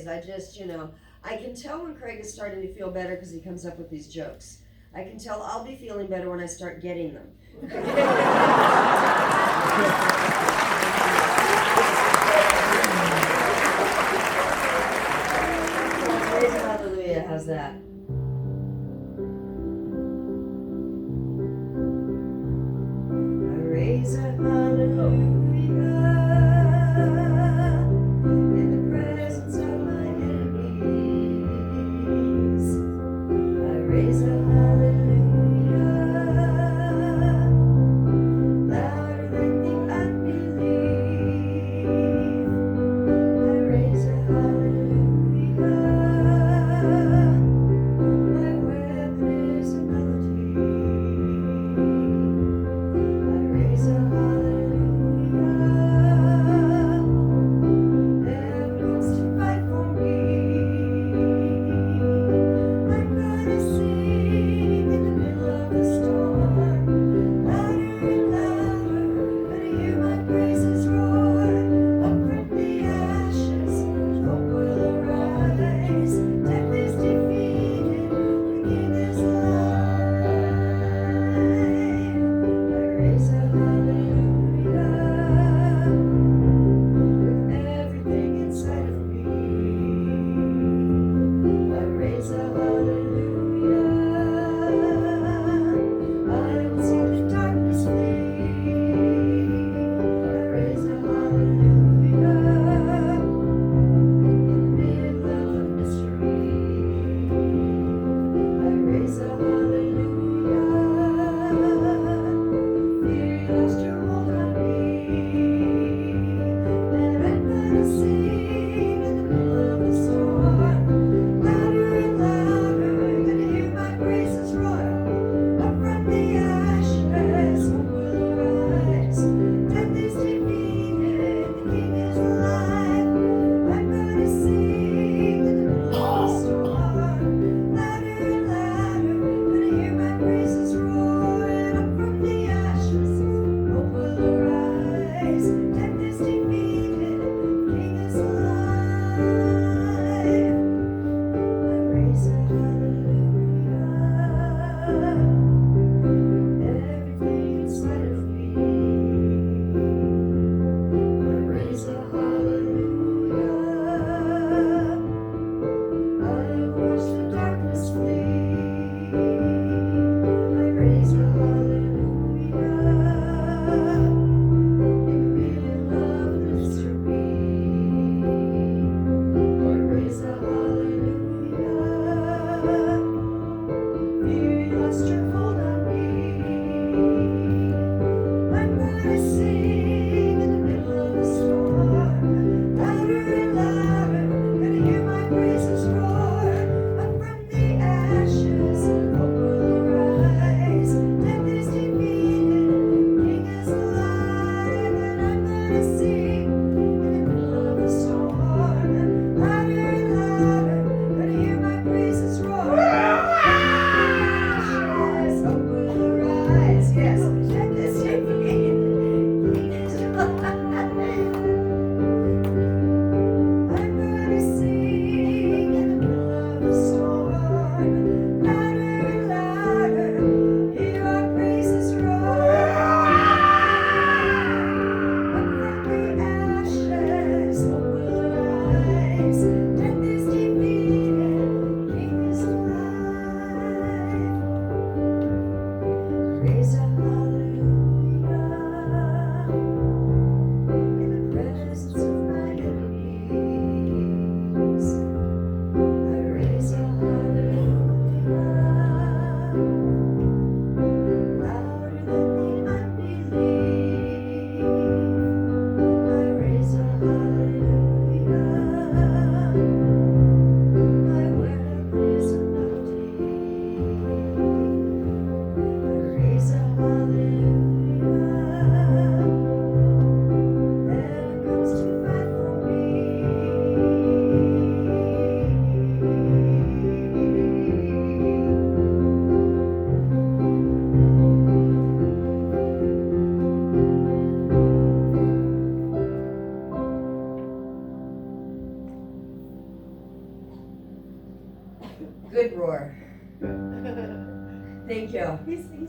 I just, I can tell when Craig is starting to feel better because he comes up with these jokes. I can tell I'll be feeling better when I start getting them. Praise hallelujah, how's that? I raise a hallelujah. Raise a hallelujah, louder than the unbelief. I raise a hallelujah, my weapon is a melody. I raise a hallelujah, heaven wants to fight for me. Hallelujah.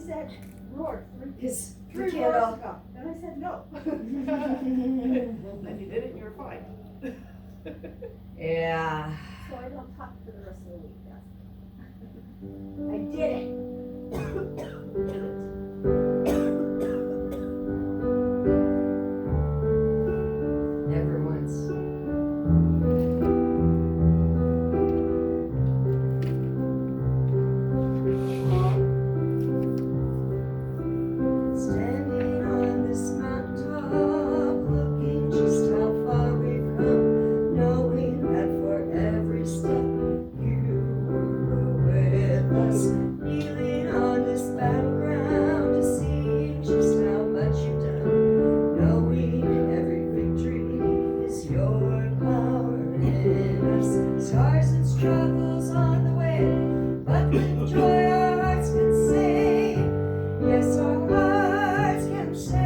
said, Lord, Because we three can't rows all. ago. And I said, no. Then you did it and you're fine. Yeah. So I don't talk for the rest of the week, yes. I did it. Did it. Never once. Standing on this mountaintop, looking just how far we've come, knowing that for every step you were with us, kneeling on this battleground to see just how much you've done, knowing every victory is your power in us. Scars and struggles on the way, but with joy our hearts can say, yes, our hearts can say,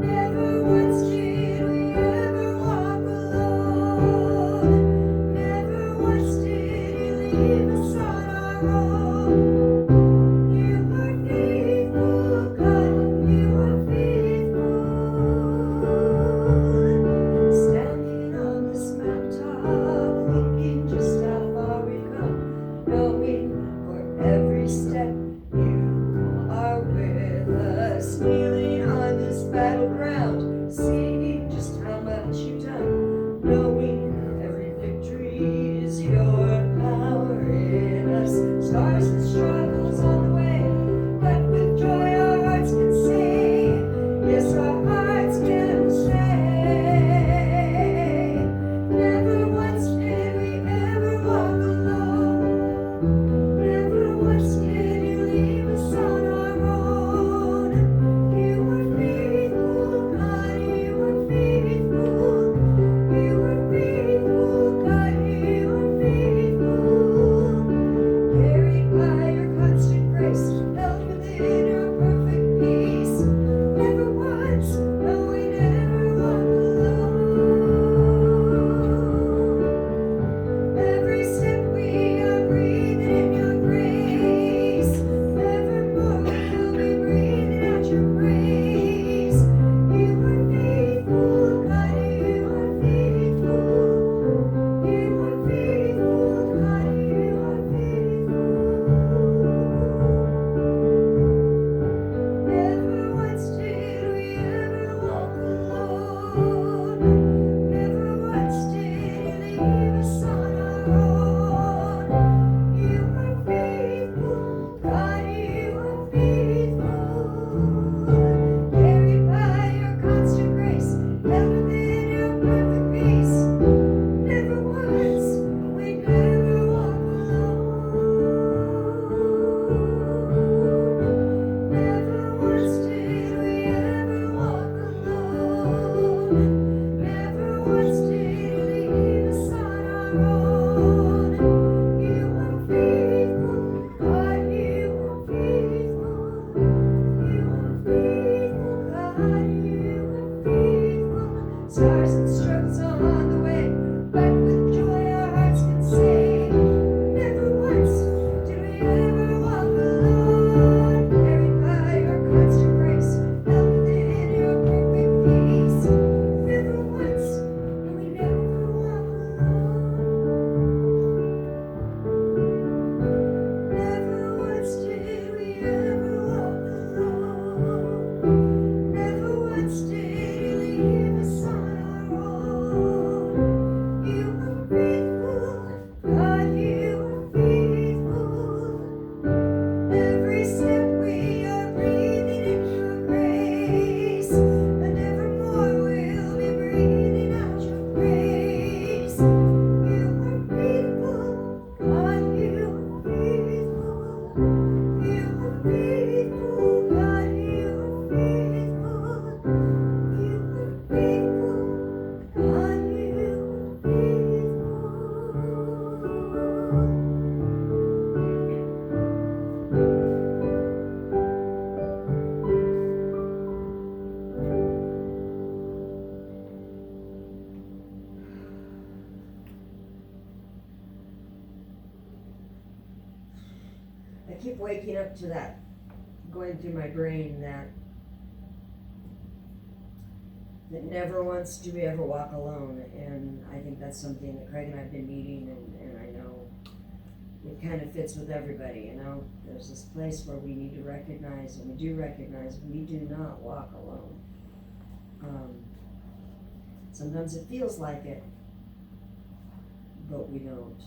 never once did we ever walk alone, never once did you leave us on our own. You are faithful, God, you are faithful. Standing on this mountaintop, looking just how far we've come, knowing for every step you are with us, kneeling on this battleground, seeing just how much you've done, knowing every victory is your power in us. Scars and struggles on the way, but with joy our hearts can say, yes, our hearts can say, never once did we ever walk alone, never once did you went to that, going through my brain that never once do we ever walk alone, and I think that's something that Craig and I have been needing, and I know it kind of fits with everybody, you know. There's this place where we need to recognize, and we do recognize, we do not walk alone. Sometimes it feels like it, but we don't.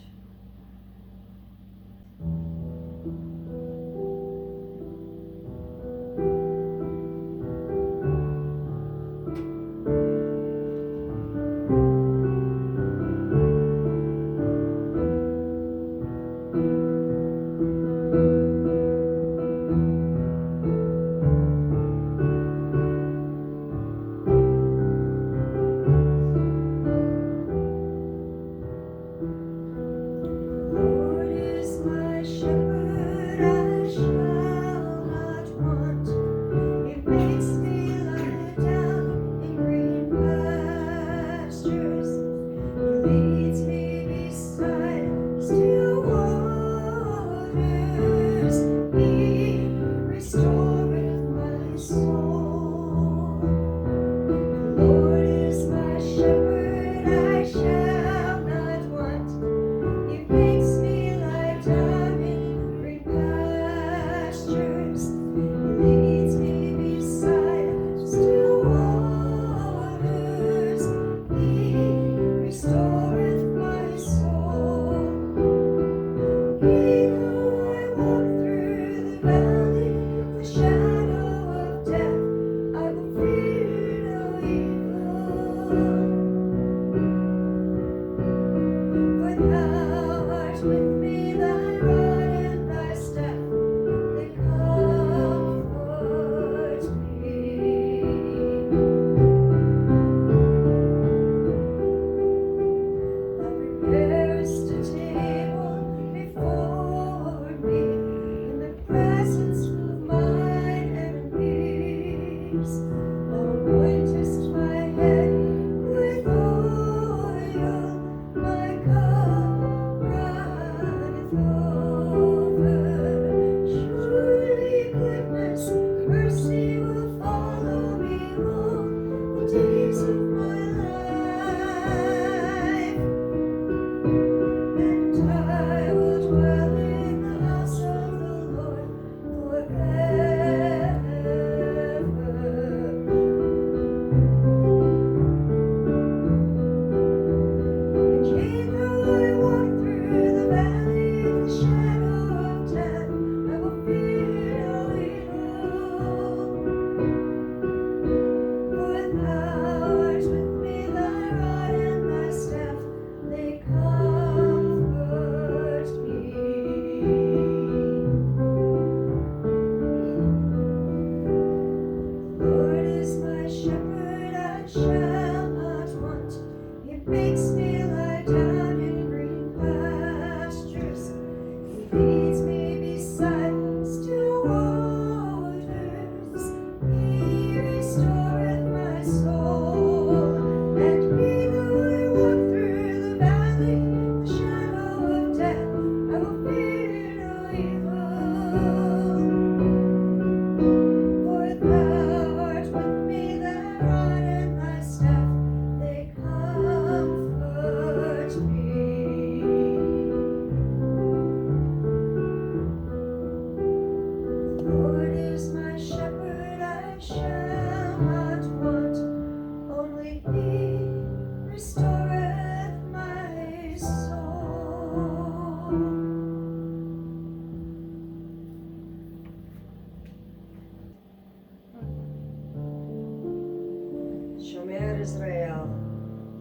Shomer Israel,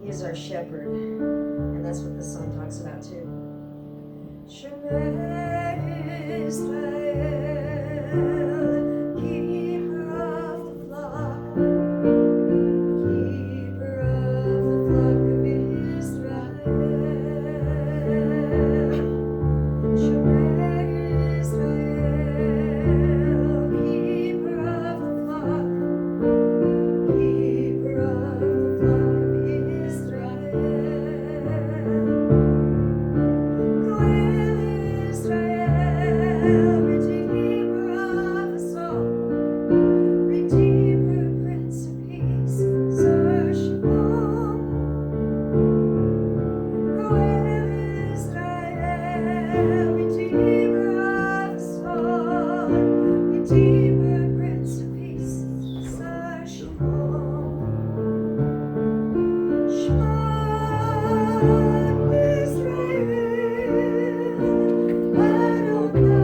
he is our shepherd, and that's what this song talks about too. Shomer Israel, keeper of the flock, keeper of the flock of Israel. Shomer Israel, keeper of the flock. Keeper of the flock of Israel. Go Israel, redeem Redeemer, Prince of Peace, Sar Shalom. Shema Israel, Adonai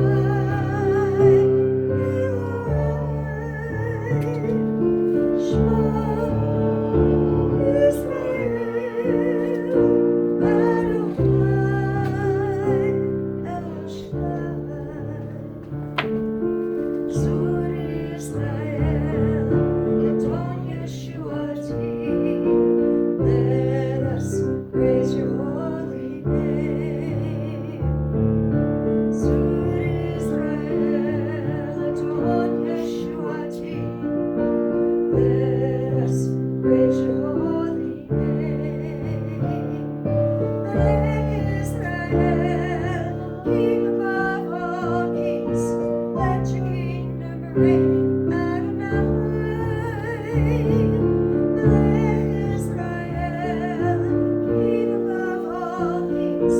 Elohim. Shema Israel, Adonai El Shaddai. Zur Israel, Adon Yeshuati. Let us praise your holy name. Zur Israel, Adon Yeshuati. Let us praise your holy name. Israel, King above all kings, let your kingdom reign. Israel, King above all kings,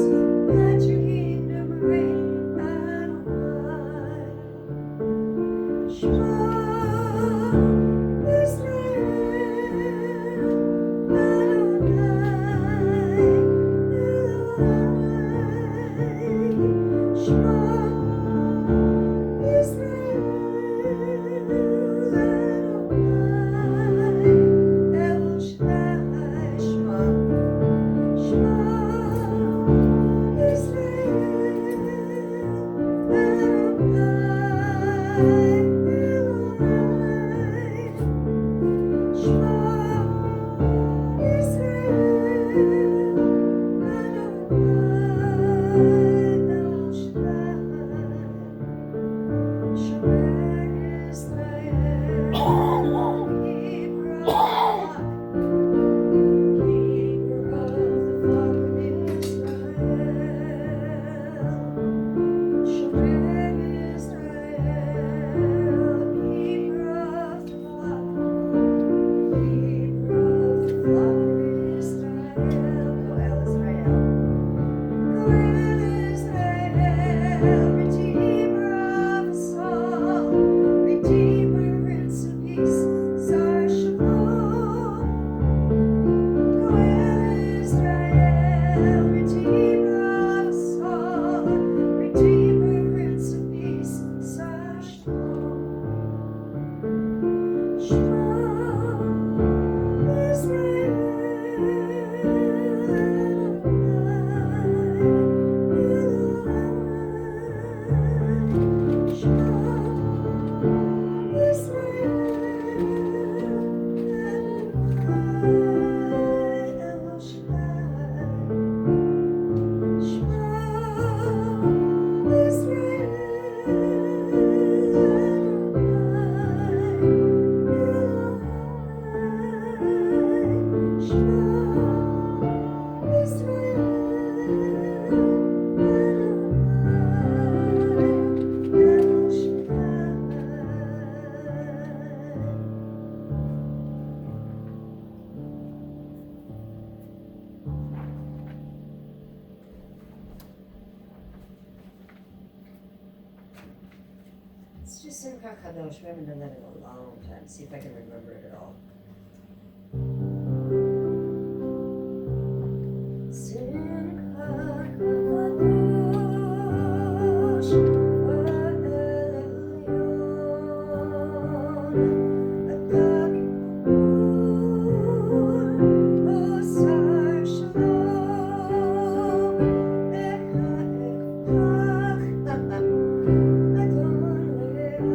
let your kingdom reign. Adonai. Shema Israel, Adonai Elohim. Shema Israel, Adonai El Shaddai. Shema Israel, Adonai Elohim. Shema Let's do Simcha Kadosh. We haven't done that in a long time. See if I can remember it at all. Simcha Kadosh, Va'elyon, Adak Kippur, Osar Shalom, Echa Ekpach, Adon Le'ad,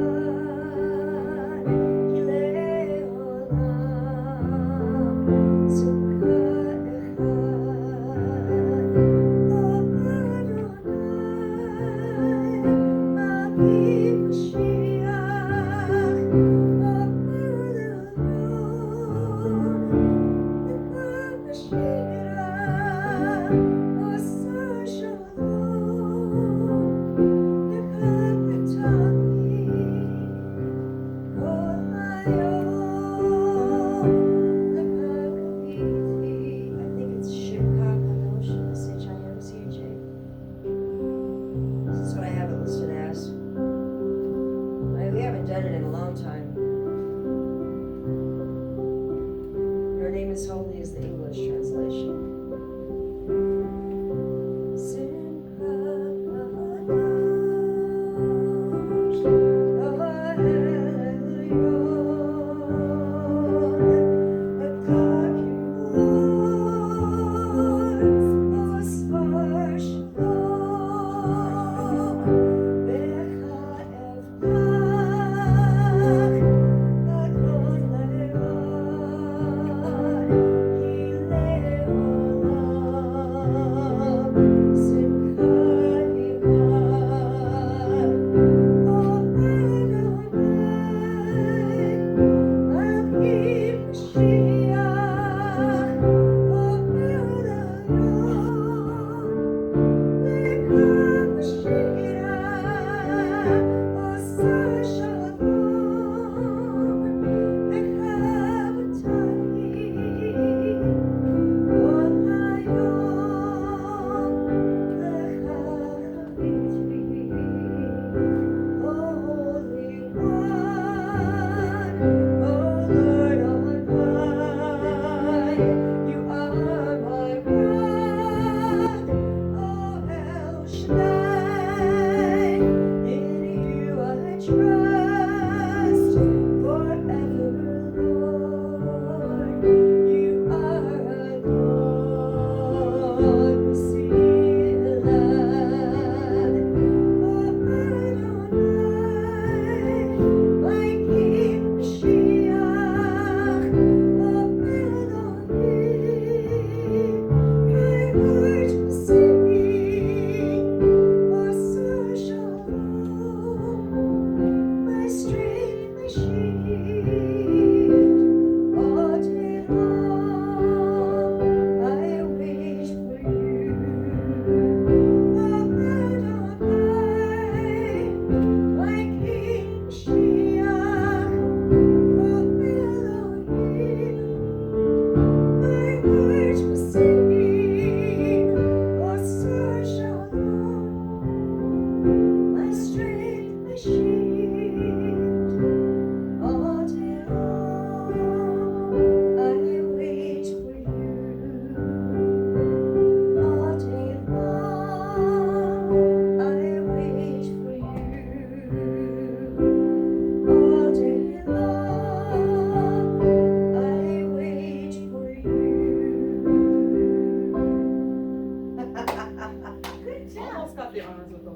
Ki Le'olam. we haven't done it in a long time. Your name is holy is the English translation.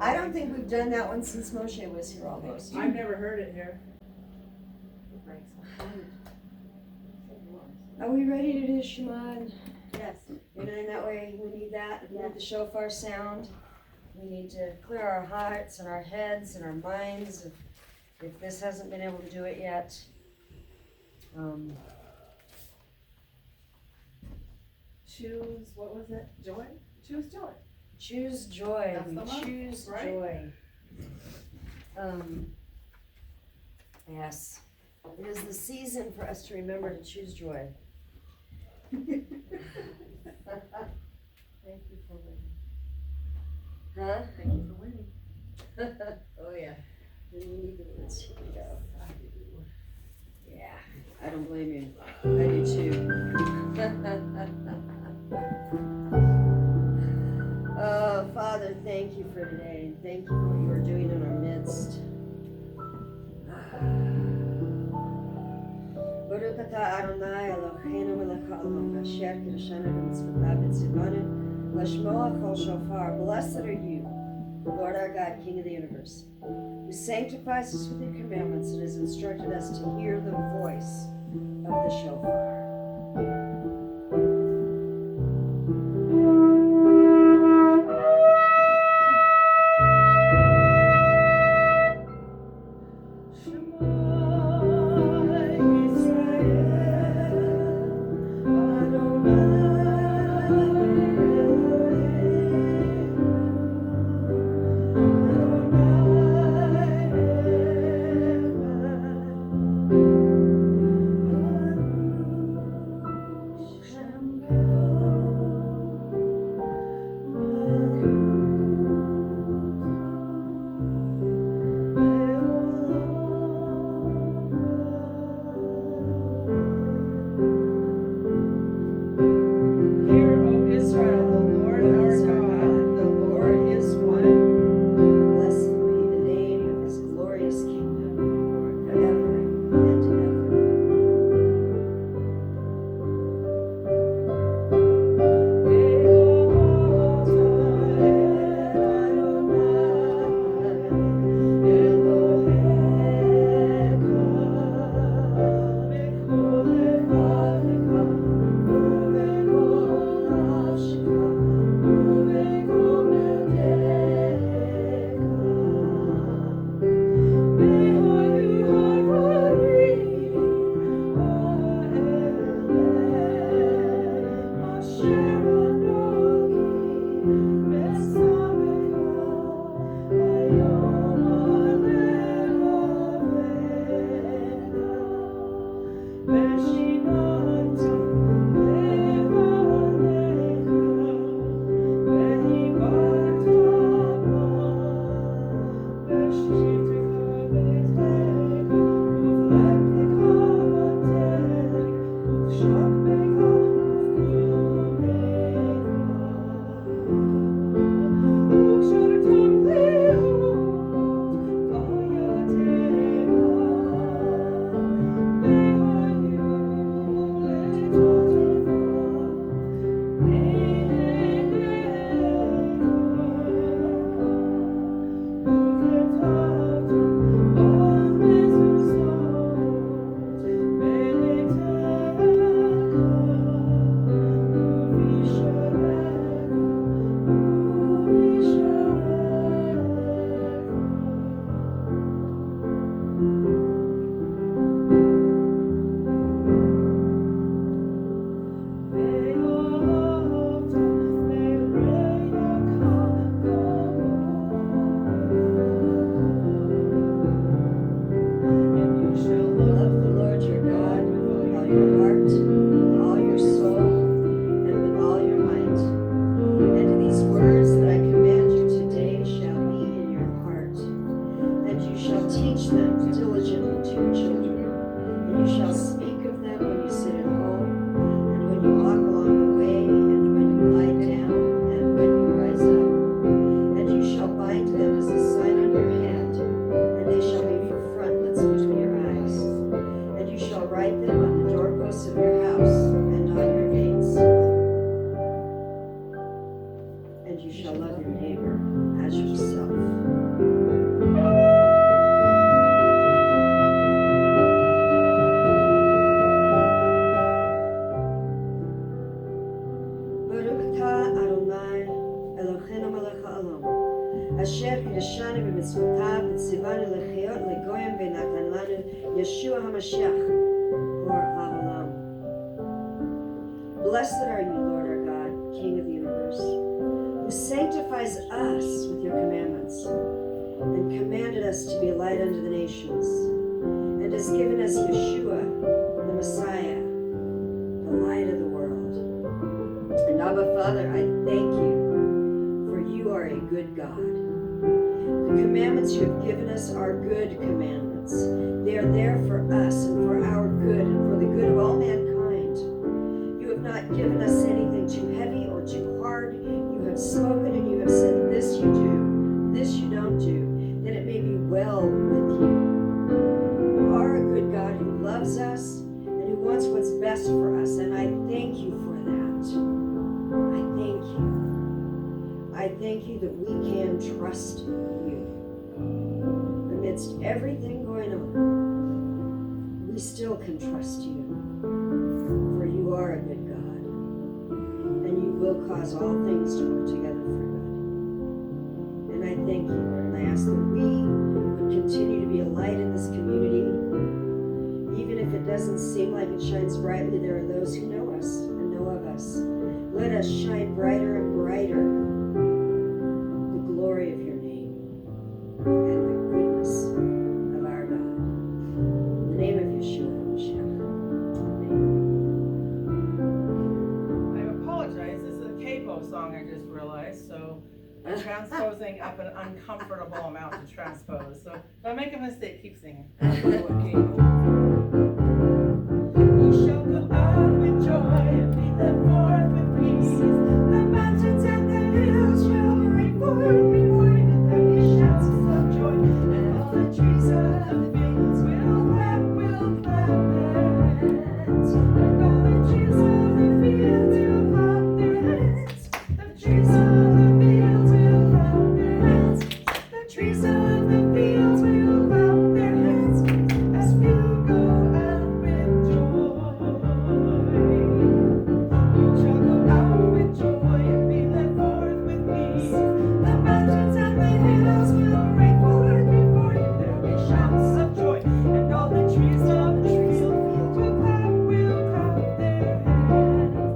I don't think we've done that one since Moshe was here almost. I've never heard it here. Are we ready to do Shema? Yes. And in that way, we need that. We need the shofar sound. We need to clear our hearts and our heads and our minds if this hasn't been able to do it yet. Choose, what was it? Joy? Choose joy. Choose joy. That's We the month, choose right? joy. Yes. It is the season for us to remember to choose joy. Thank you for winning. Huh? Thank you for winning. Oh yeah. We need the words. Here we go. Yeah. I don't blame you. I do too. Oh, Father, thank you for today. Thank you for what you are doing in our midst. Baruch atah Adonai Eloheinu melech haolam asher kiddushanu b'mitzvotav v'tzivanu l'shmoa kol shofar. Blessed are you, Lord our God, King of the universe, who sanctifies us with your commandments and has instructed us to hear the voice of the shofar. commandments between your eyes, and you shall write them on the doorposts of your house and on your gates. And you shall love your neighbor as yourself. אשר קדשנו במצוותיו וציוונו לחיות לגויים ונתן לנו ישוע המשיח אור העולם. Blessed are you, Lord our God, King of the universe, who sanctifies us with your commandments and commanded us to be a light unto the nations, and has given us Yeshua, the Messiah, the light of the world. And Abba, Father, I thank you, for you are a good God. The commandments you have given us are good commandments. They are there for us and for our good and for the good of all mankind. You have not given us anything too heavy or too hard. You have spoken and you have said, this you do, this you don't do, that it may be well with you. You are a good God who loves us and who wants what's best for us, and I thank you for that. I thank you. I thank you that we can trust you. Amidst everything going on, we still can trust you, for you are a good God, and you will cause all things to work together for good. And I thank you, Lord, and I ask that we would continue to be a light in this community. Even if it doesn't seem like it shines brightly, there are those who know us and know of us. Let us shine brighter and brighter the glory of your name and the goodness of our God. In the name of Yeshua HaMashiach. I apologize. This is a capo song I just realized, so I'm transposing up an uncomfortable amount to transpose. So if I make a mistake, keep singing. You shall go out with joy and be led forth with peace. The mountains and the hills shall ring forth before you. There be shouts of joy, and all the trees of the fields will clap their hands. And all the trees of the fields will clap their hands. The trees of the fields will clap their hands. The trees of the fields will clap their hands as you go out with joy. You shall go out with joy and be led forth with peace. The mountains and the hills will ring forth before you. There will be shouts of joy, and all the trees of the field will clap their hands.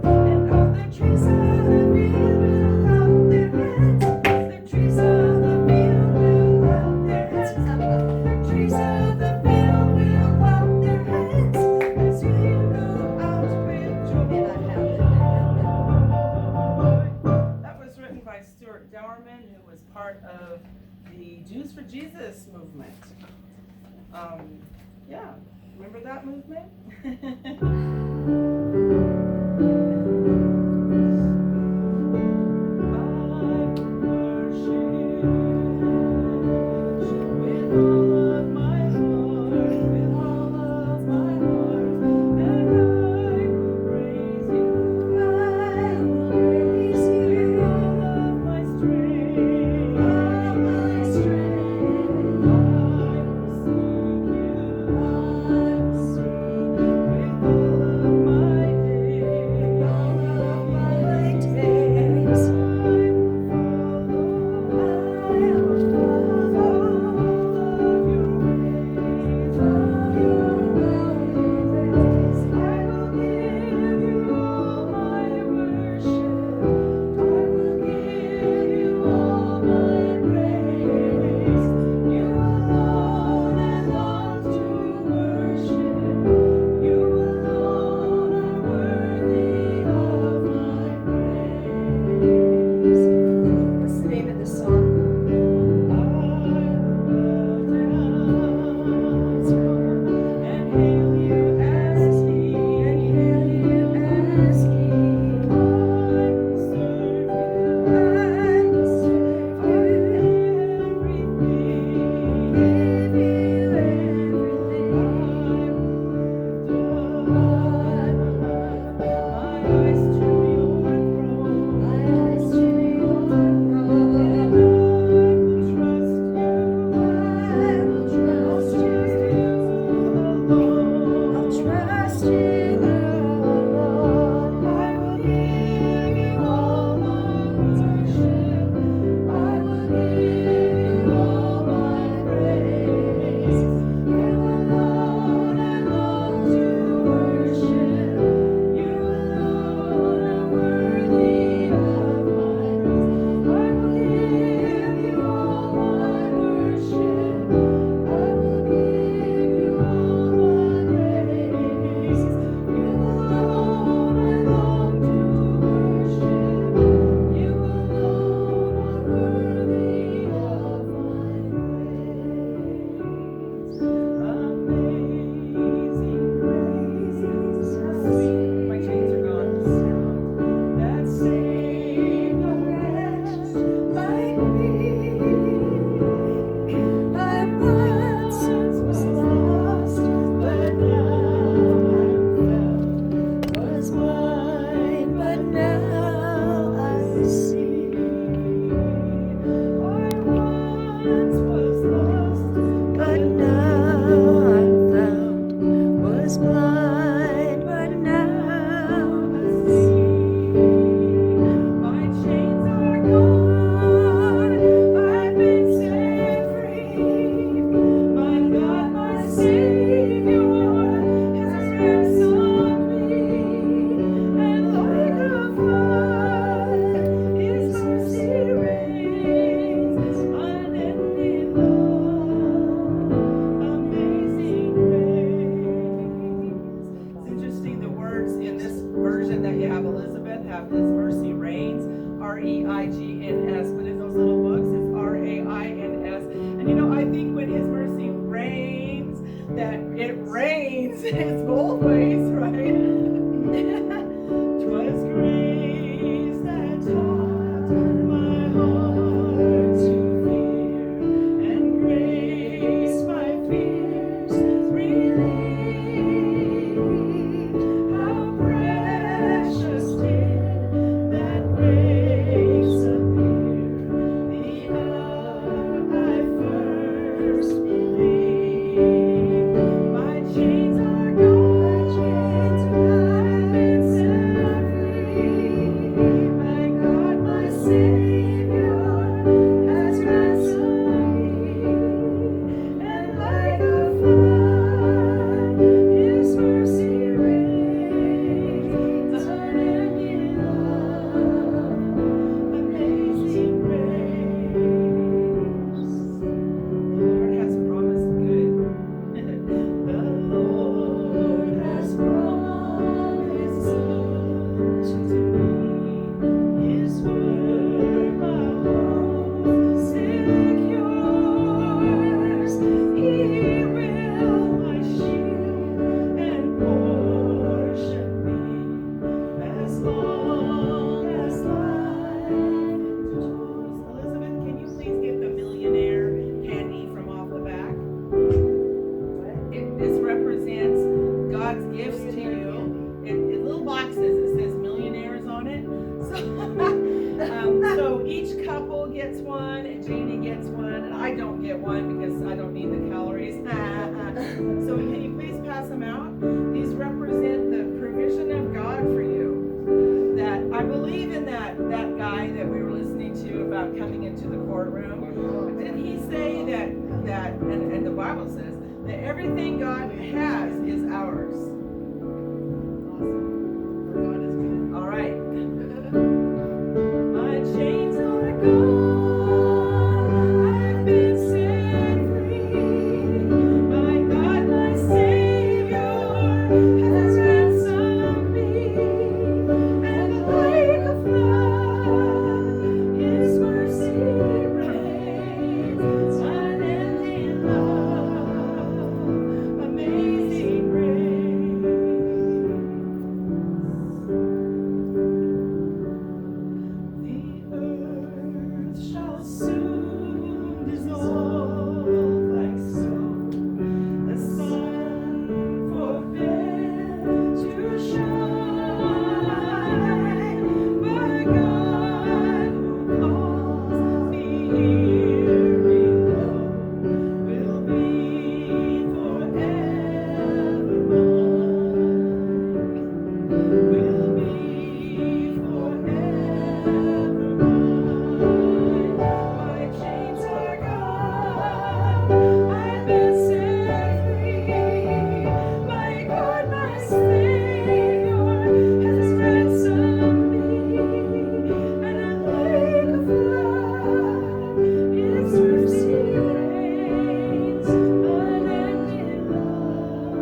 And all the trees of the field will clap their hands. The trees of the field will clap their hands. The trees of the field will clap their hands as you go out with joy. That was written by Stuart Dowerman, who was part of the Jews for Jesus movement. Yeah, remember that movement? With all it rains. It's both ways, right? 'Twas grace that taught my heart to fear, and grace my fears relieved. How precious did that grace appear, the hour I first believed. My chains are gone, I've been set free. My God, my Savior has ransomed me, and like a flood, His mercy reigns, unending love, amazing grace. The Lord has promised good. The Lord has promised good to me. His word my hope secures. He will my shield and portion be, as long as life endures. Elizabeth, can you please get the millionaire candy from off the back? This represents God's gifts to you. In little boxes, it says millionaires on it. So each couple gets one, and Janie gets one, and I don't get one because I don't need the calories. So can you please pass them out? These represent the provision of God for you. That I believe in that guy that we were listening to about coming into the courtroom. But didn't he say that and the Bible says that everything God has is ours. Awesome. God is good. All right. My chains are gone, I've been set free. My God, my Savior has ransomed me, and like a flood, His mercy reigns, unending love, amazing grace. The earth shall soon dissolve like snow. The sun forbid to shine, but God who calls me here below will be forever mine. Will be forever mine. My chains are gone, I've been set free. My God, my Savior has ransomed me, and like a flood, His mercy reigns, unending love,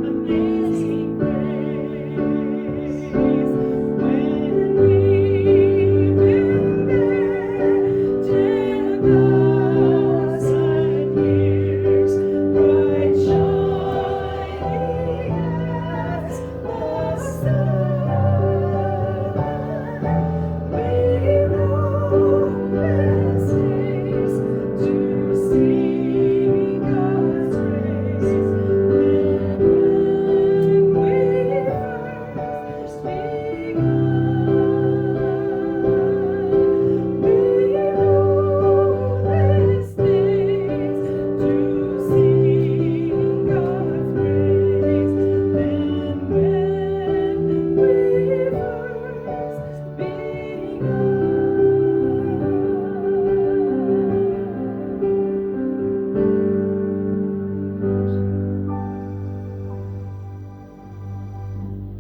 amazing grace. When we've been there 10,000 years, bright shining as the sun, we roam endless days to sing God's praise. When we first begun, we roam endless days to sing God's praise. Then when we first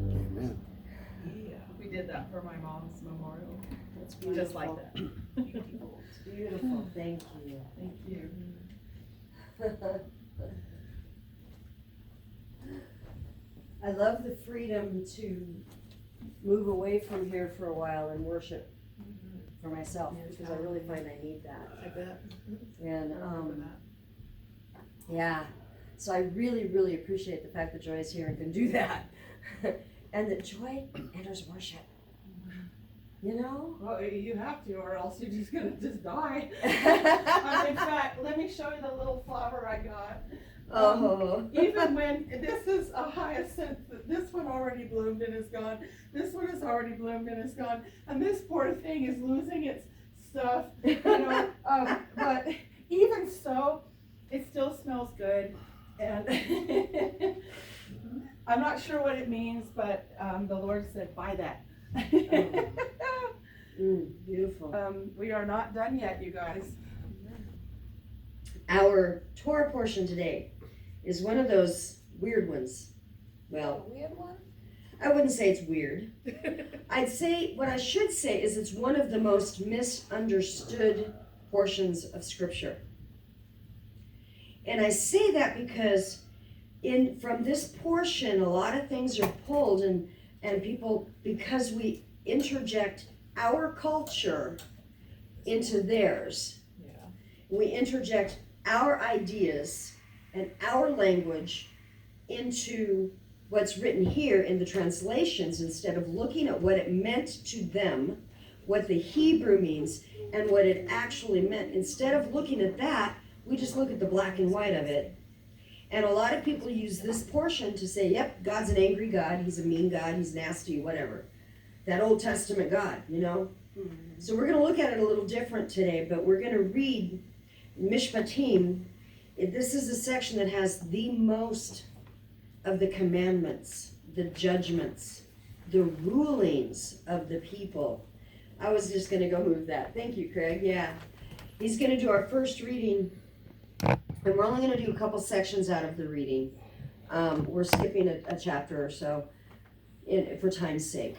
Amen. Yeah, we did that for my mom's memorial. That's Just like beautiful. that. It's beautiful, thank you. Thank you. I love the freedom to move away from here for a while and worship for myself, because I really find I need that. I bet. And, I remember that. yeah, So I really, really appreciate the fact that Joy is here and can do that. And that Joy enters worship. You know? Well, you have to, or else you're just gonna just die. In fact, let me show you the little flower I got. Oh. Even when, this is a hyacinth, this one already bloomed and is gone. This one has already bloomed and is gone. And this poor thing is losing its stuff, you know. But even so, it still smells good. And I'm not sure what it means, but the Lord said, buy that. Beautiful. We are not done yet, you guys. Our Torah portion today is one of those weird ones. Well, Weird one? I wouldn't say it's weird. I'd say, what I should say is it's one of the most misunderstood portions of Scripture. And I say that because from this portion, a lot of things are pulled and people, because we interject our culture into theirs. Yeah. We interject our ideas and our language into what's written here in the translations instead of looking at what it meant to them, what the Hebrew means, and what it actually meant. Instead of looking at that, we just look at the black and white of it. And a lot of people use this portion to say, yep, God's an angry God, he's a mean God, he's nasty, whatever. That Old Testament God, you know? Mm-hmm. So we're going to look at it a little different today, but we're going to read Mishpatim. This is a section that has the most of the commandments, the judgments, the rulings of the people. I was just going to go move that. Thank you, Craig. Yeah. He's going to do our first reading, and we're only going to do a couple sections out of the reading. We're skipping a chapter or so for time's sake.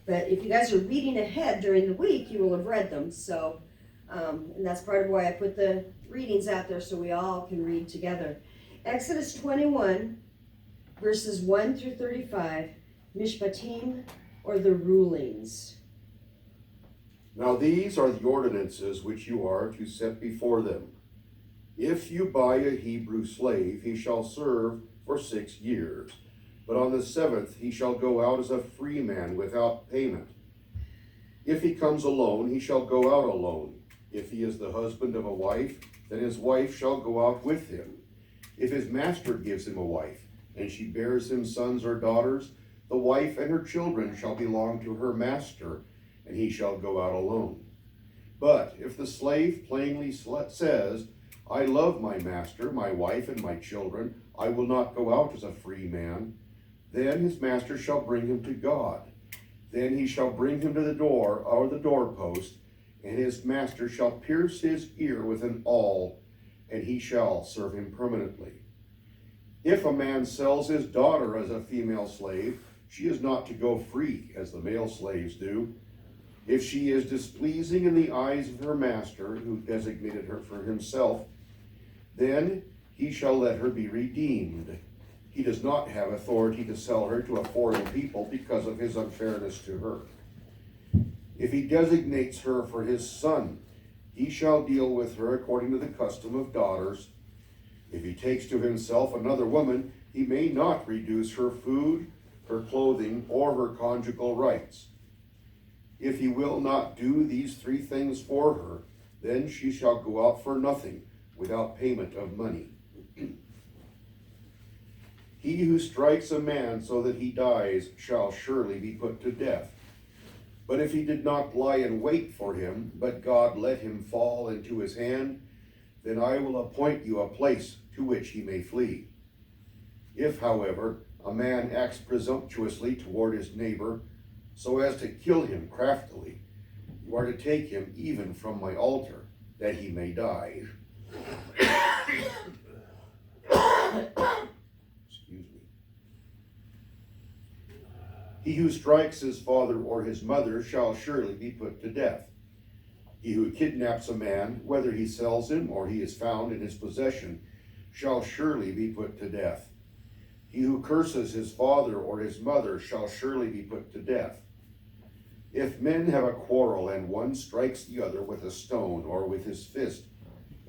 But if you guys are reading ahead during the week, you will have read them. So, and that's part of why I put the readings out there so we all can read together. Exodus 21, verses 1 through 35, Mishpatim, or the rulings. Now these are the ordinances which you are to set before them. If you buy a Hebrew slave, he shall serve for 6 years. But on the 7th he shall go out as a free man without payment. If he comes alone, he shall go out alone. If he is the husband of a wife, then his wife shall go out with him. If his master gives him a wife, and she bears him sons or daughters, the wife and her children shall belong to her master, and he shall go out alone. But if the slave plainly says, I love my master, my wife, and my children, I will not go out as a free man, then his master shall bring him to God. Then he shall bring him to the door or the doorpost, and his master shall pierce his ear with an awl, and he shall serve him permanently. If a man sells his daughter as a female slave, she is not to go free, as the male slaves do. If she is displeasing in the eyes of her master, who designated her for himself, then he shall let her be redeemed. He does not have authority to sell her to a foreign people because of his unfairness to her. If he designates her for his son, he shall deal with her according to the custom of daughters. If he takes to himself another woman, he may not reduce her food, her clothing, or her conjugal rights. If he will not do these 3 things for her, then she shall go out for nothing, without payment of money. He who strikes a man so that he dies shall surely be put to death. But if he did not lie in wait for him, but God let him fall into his hand, then I will appoint you a place to which he may flee. If, however, a man acts presumptuously toward his neighbor, so as to kill him craftily, you are to take him even from my altar, that he may die. Excuse me. He who strikes his father or his mother shall surely be put to death. He who kidnaps a man, whether he sells him or he is found in his possession, shall surely be put to death. He who curses his father or his mother shall surely be put to death. If men have a quarrel and one strikes the other with a stone or with his fist,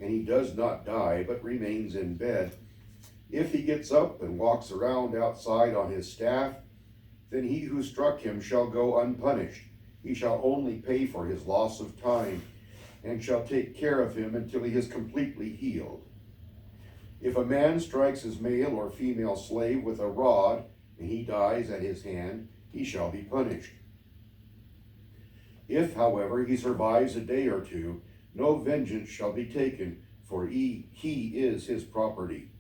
and he does not die, but remains in bed, if he gets up and walks around outside on his staff, then he who struck him shall go unpunished. He shall only pay for his loss of time, and shall take care of him until he is completely healed. If a man strikes his male or female slave with a rod, and he dies at his hand, he shall be punished. If, however, he survives a day or two, no vengeance shall be taken, for he is his property.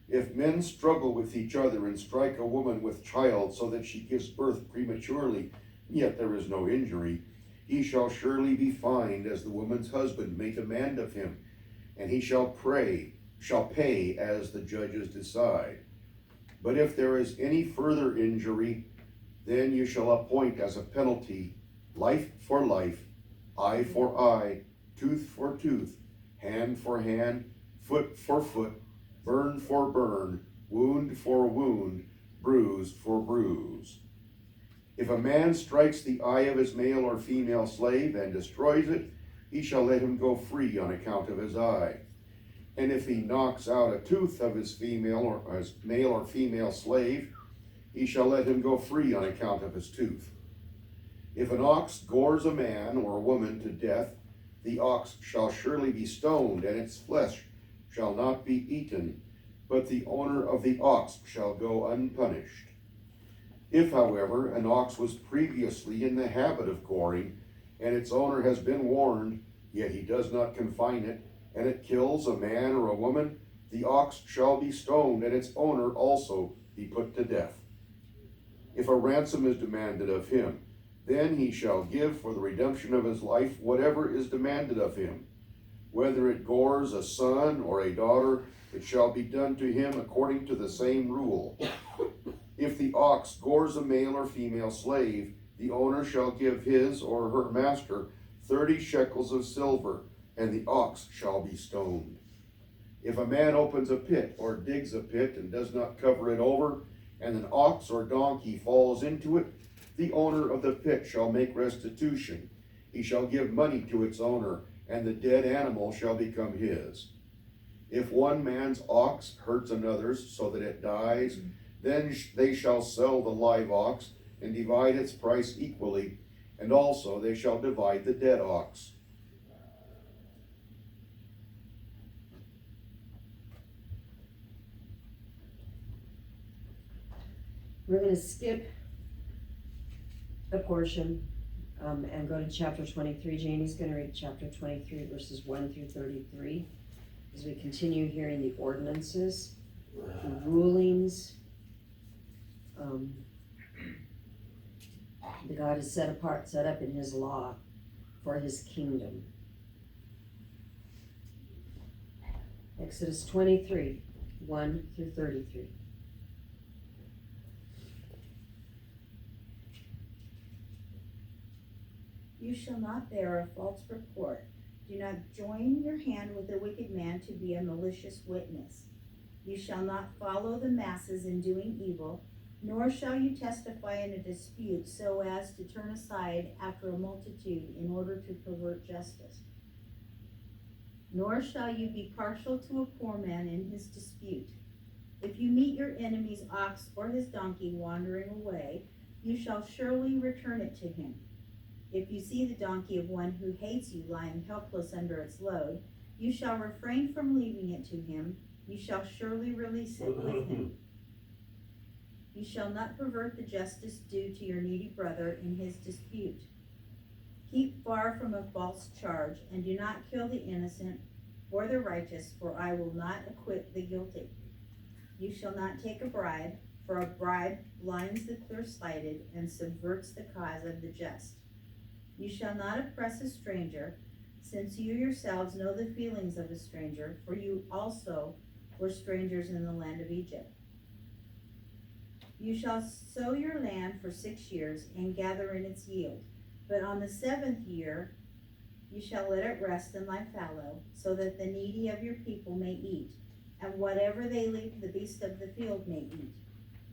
If men struggle with each other and strike a woman with child so that she gives birth prematurely, yet there is no injury, he shall surely be fined as the woman's husband may demand of him, and he shall pay as the judges decide. But if there is any further injury, then you shall appoint as a penalty life for life, eye for eye, tooth for tooth, hand for hand, foot for foot, burn for burn, wound for wound, bruise for bruise. If a man strikes the eye of his male or female slave and destroys it, he shall let him go free on account of his eye. And if he knocks out a tooth of his male or female slave, he shall let him go free on account of his tooth. If an ox gores a man or a woman to death, the ox shall surely be stoned, and its flesh shall not be eaten, but the owner of the ox shall go unpunished. If, however, an ox was previously in the habit of goring, and its owner has been warned, yet he does not confine it, and it kills a man or a woman, the ox shall be stoned, and its owner also be put to death. If a ransom is demanded of him, then he shall give for the redemption of his life whatever is demanded of him. Whether it gores a son or a daughter, it shall be done to him according to the same rule. If the ox gores a male or female slave, the owner shall give his or her master 30 shekels of silver, and the ox shall be stoned. If a man opens a pit or digs a pit and does not cover it over, and an ox or donkey falls into it, the owner of the pit shall make restitution. He shall give money to its owner, and the dead animal shall become his. If one man's ox hurts another's so that it dies, then they shall sell the live ox and divide its price equally, and also they shall divide the dead ox. We're going to skip a portion and go to chapter 23. Janie's going to read chapter 23, verses 1 through 33, as we continue hearing the ordinances, the rulings that God has set up in his law for his kingdom. Exodus 23, 1 through 33. You shall not bear a false report. Do not join your hand with a wicked man to be a malicious witness. You shall not follow the masses in doing evil, nor shall you testify in a dispute so as to turn aside after a multitude in order to pervert justice. Nor shall you be partial to a poor man in his dispute. If you meet your enemy's ox or his donkey wandering away, you shall surely return it to him. If you see the donkey of one who hates you lying helpless under its load, you shall refrain from leaving it to him. You shall surely release it with him. You shall not pervert the justice due to your needy brother in his dispute. Keep far from a false charge, and do not kill the innocent or the righteous, for I will not acquit the guilty. You shall not take a bribe, for a bribe blinds the clear-sighted and subverts the cause of the just. You shall not oppress a stranger, since you yourselves know the feelings of a stranger, for you also were strangers in the land of Egypt. You shall sow your land for 6 years and gather in its yield, but on the 7th year you shall let it rest and lie fallow, so that the needy of your people may eat, and whatever they leave the beasts of the field may eat.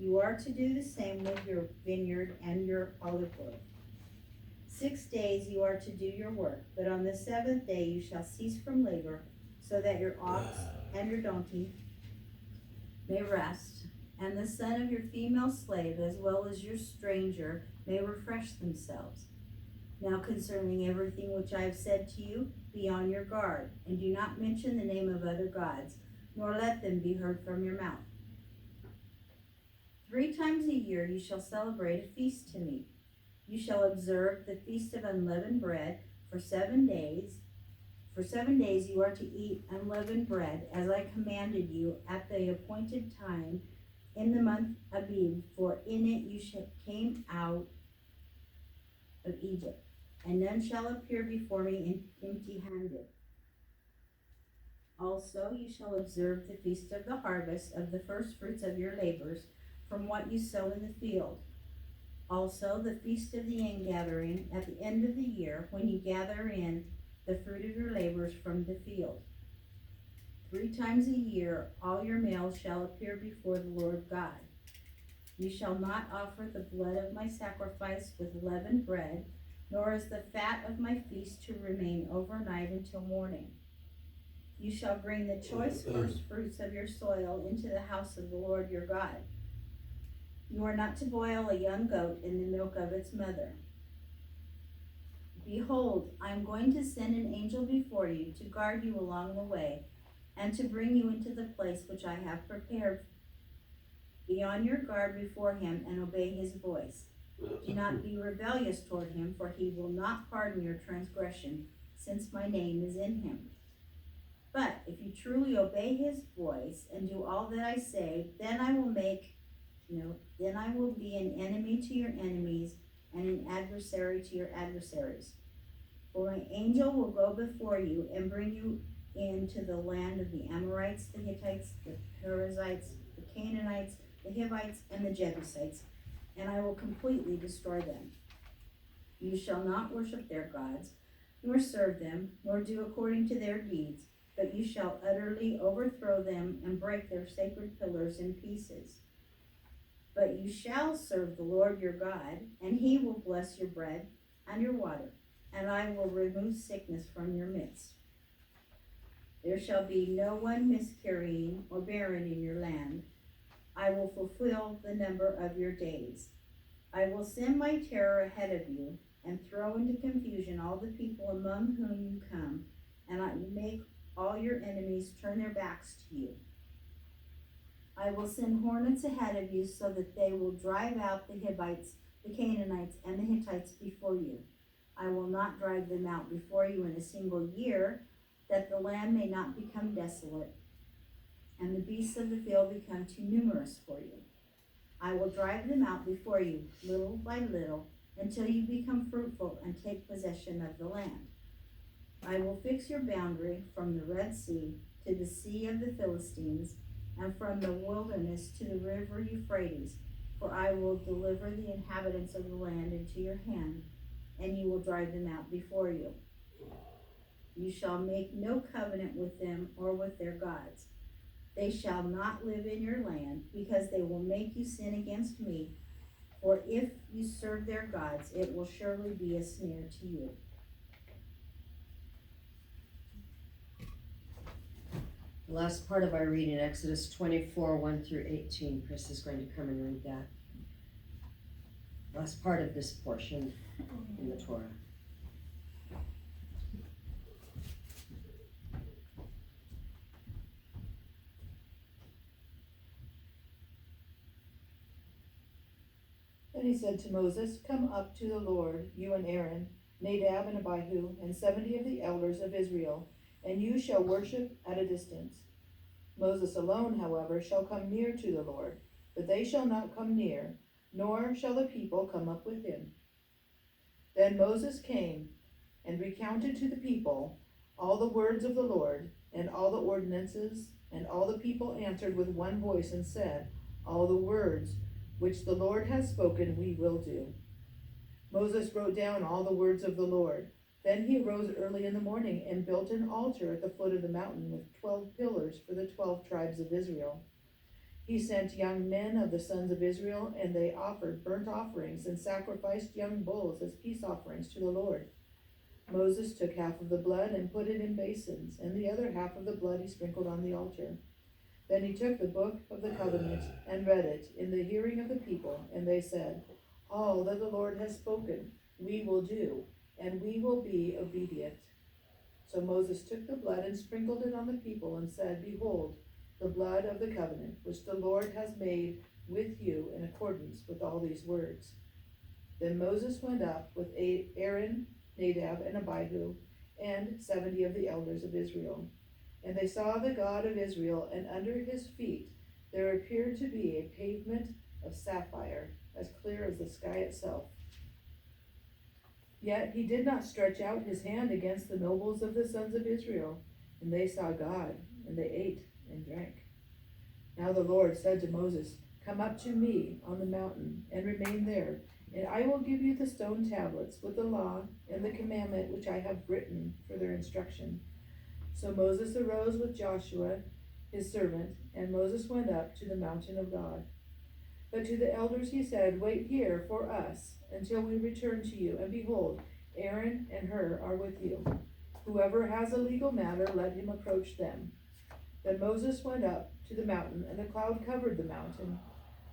You are to do the same with your vineyard and your olive grove. 6 days you are to do your work, but on the 7th day you shall cease from labor, so that your ox and your donkey may rest, and the son of your female slave, as well as your stranger, may refresh themselves. Now concerning everything which I have said to you, be on your guard, and do not mention the name of other gods, nor let them be heard from your mouth. 3 times a year you shall celebrate a feast to me. You shall observe the feast of unleavened bread for 7 days. For 7 days you are to eat unleavened bread, as I commanded you at the appointed time in the month Abib, for in it you came out of Egypt, and none shall appear before me empty-handed. Also you shall observe the feast of the harvest of the first fruits of your labors from what you sow in the field. Also the feast of the ingathering at the end of the year, when you gather in the fruit of your labors from the field. 3 times a year all your males shall appear before the Lord God. You shall not offer the blood of my sacrifice with leavened bread, nor is the fat of my feast to remain overnight until morning. You shall bring the choice first fruits of your soil into the house of the Lord your God. You are not to boil a young goat in the milk of its mother. Behold, I am going to send an angel before you to guard you along the way, and to bring you into the place which I have prepared. Be on your guard before him and obey his voice. Do not be rebellious toward him, for he will not pardon your transgression, since my name is in him. But if you truly obey his voice and do all that I say, then I will be an enemy to your enemies and an adversary to your adversaries. For my angel will go before you and bring you into the land of the Amorites, the Hittites, the Perizzites, the Canaanites, the Hivites, and the Jebusites, and I will completely destroy them. You shall not worship their gods, nor serve them, nor do according to their deeds, but you shall utterly overthrow them and break their sacred pillars in pieces. But you shall serve the Lord your God, and he will bless your bread and your water, and I will remove sickness from your midst. There shall be no one miscarrying or barren in your land. I will fulfill the number of your days. I will send my terror ahead of you, and throw into confusion all the people among whom you come, and I will make all your enemies turn their backs to you. I will send hornets ahead of you, so that they will drive out the Hivites, the Canaanites, and the Hittites before you. I will not drive them out before you in a single year, that the land may not become desolate, and the beasts of the field become too numerous for you. I will drive them out before you, little by little, until you become fruitful and take possession of the land. I will fix your boundary from the Red Sea to the Sea of the Philistines, and from the wilderness to the river Euphrates, for I will deliver the inhabitants of the land into your hand, and you will drive them out before you. You shall make no covenant with them or with their gods. They shall not live in your land, because they will make you sin against me. For if you serve their gods, it will surely be a snare to you. The last part of our reading, Exodus 24, 1 through 18. Chris is going to come and read that. Last part of this portion in the Torah. Then he said to Moses, "Come up to the Lord, you and Aaron, Nadab and Abihu, and 70 of the elders of Israel, and you shall worship at a distance. Moses alone, however, shall come near to the Lord, but they shall not come near, nor shall the people come up with him." Then Moses came and recounted to the people all the words of the Lord, and all the ordinances, and all the people answered with one voice and said, "All the words which the Lord has spoken we will do." Moses wrote down all the words of the Lord. Then he arose early in the morning and built an altar at the foot of the mountain with 12 pillars for the 12 tribes of Israel. He sent young men of the sons of Israel, and they offered burnt offerings and sacrificed young bulls as peace offerings to the Lord. Moses took half of the blood and put it in basins, and the other half of the blood he sprinkled on the altar. Then he took the book of the covenant and read it in the hearing of the people, and they said, "All that the Lord has spoken, we will do, and we will be obedient." So Moses took the blood and sprinkled it on the people and said, "Behold, the blood of the covenant, which the Lord has made with you in accordance with all these words." Then Moses went up with Aaron, Nadab, and Abihu, and 70 of the elders of Israel. And they saw the God of Israel, and under his feet there appeared to be a pavement of sapphire, as clear as the sky itself. Yet he did not stretch out his hand against the nobles of the sons of Israel, and they saw God, and they ate and drank. Now the Lord said to Moses, "Come up to me on the mountain, and remain there, and I will give you the stone tablets with the law and the commandment which I have written for their instruction." So Moses arose with Joshua, his servant, and Moses went up to the mountain of God. But to the elders he said, "Wait here for us until we return to you, and behold, Aaron and Hur are with you. Whoever has a legal matter, let him approach them." Then Moses went up to the mountain, and the cloud covered the mountain.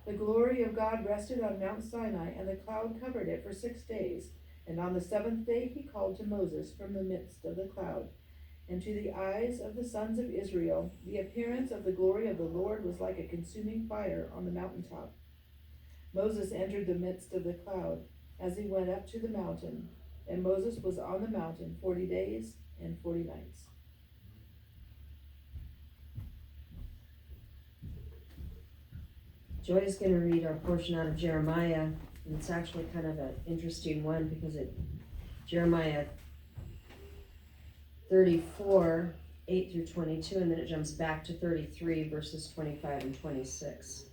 The glory of God rested on Mount Sinai, and the cloud covered it for 6 days. And on the 7th day he called to Moses from the midst of the cloud. And to the eyes of the sons of Israel, the appearance of the glory of the Lord was like a consuming fire on the mountaintop. Moses entered the midst of the cloud as he went up to the mountain, and Moses was on the mountain 40 days and 40 nights. Joy is going to read our portion out of Jeremiah, and it's actually kind of an interesting one because Jeremiah 34, 8 through 22, and then it jumps back to 33, verses 25 and 26.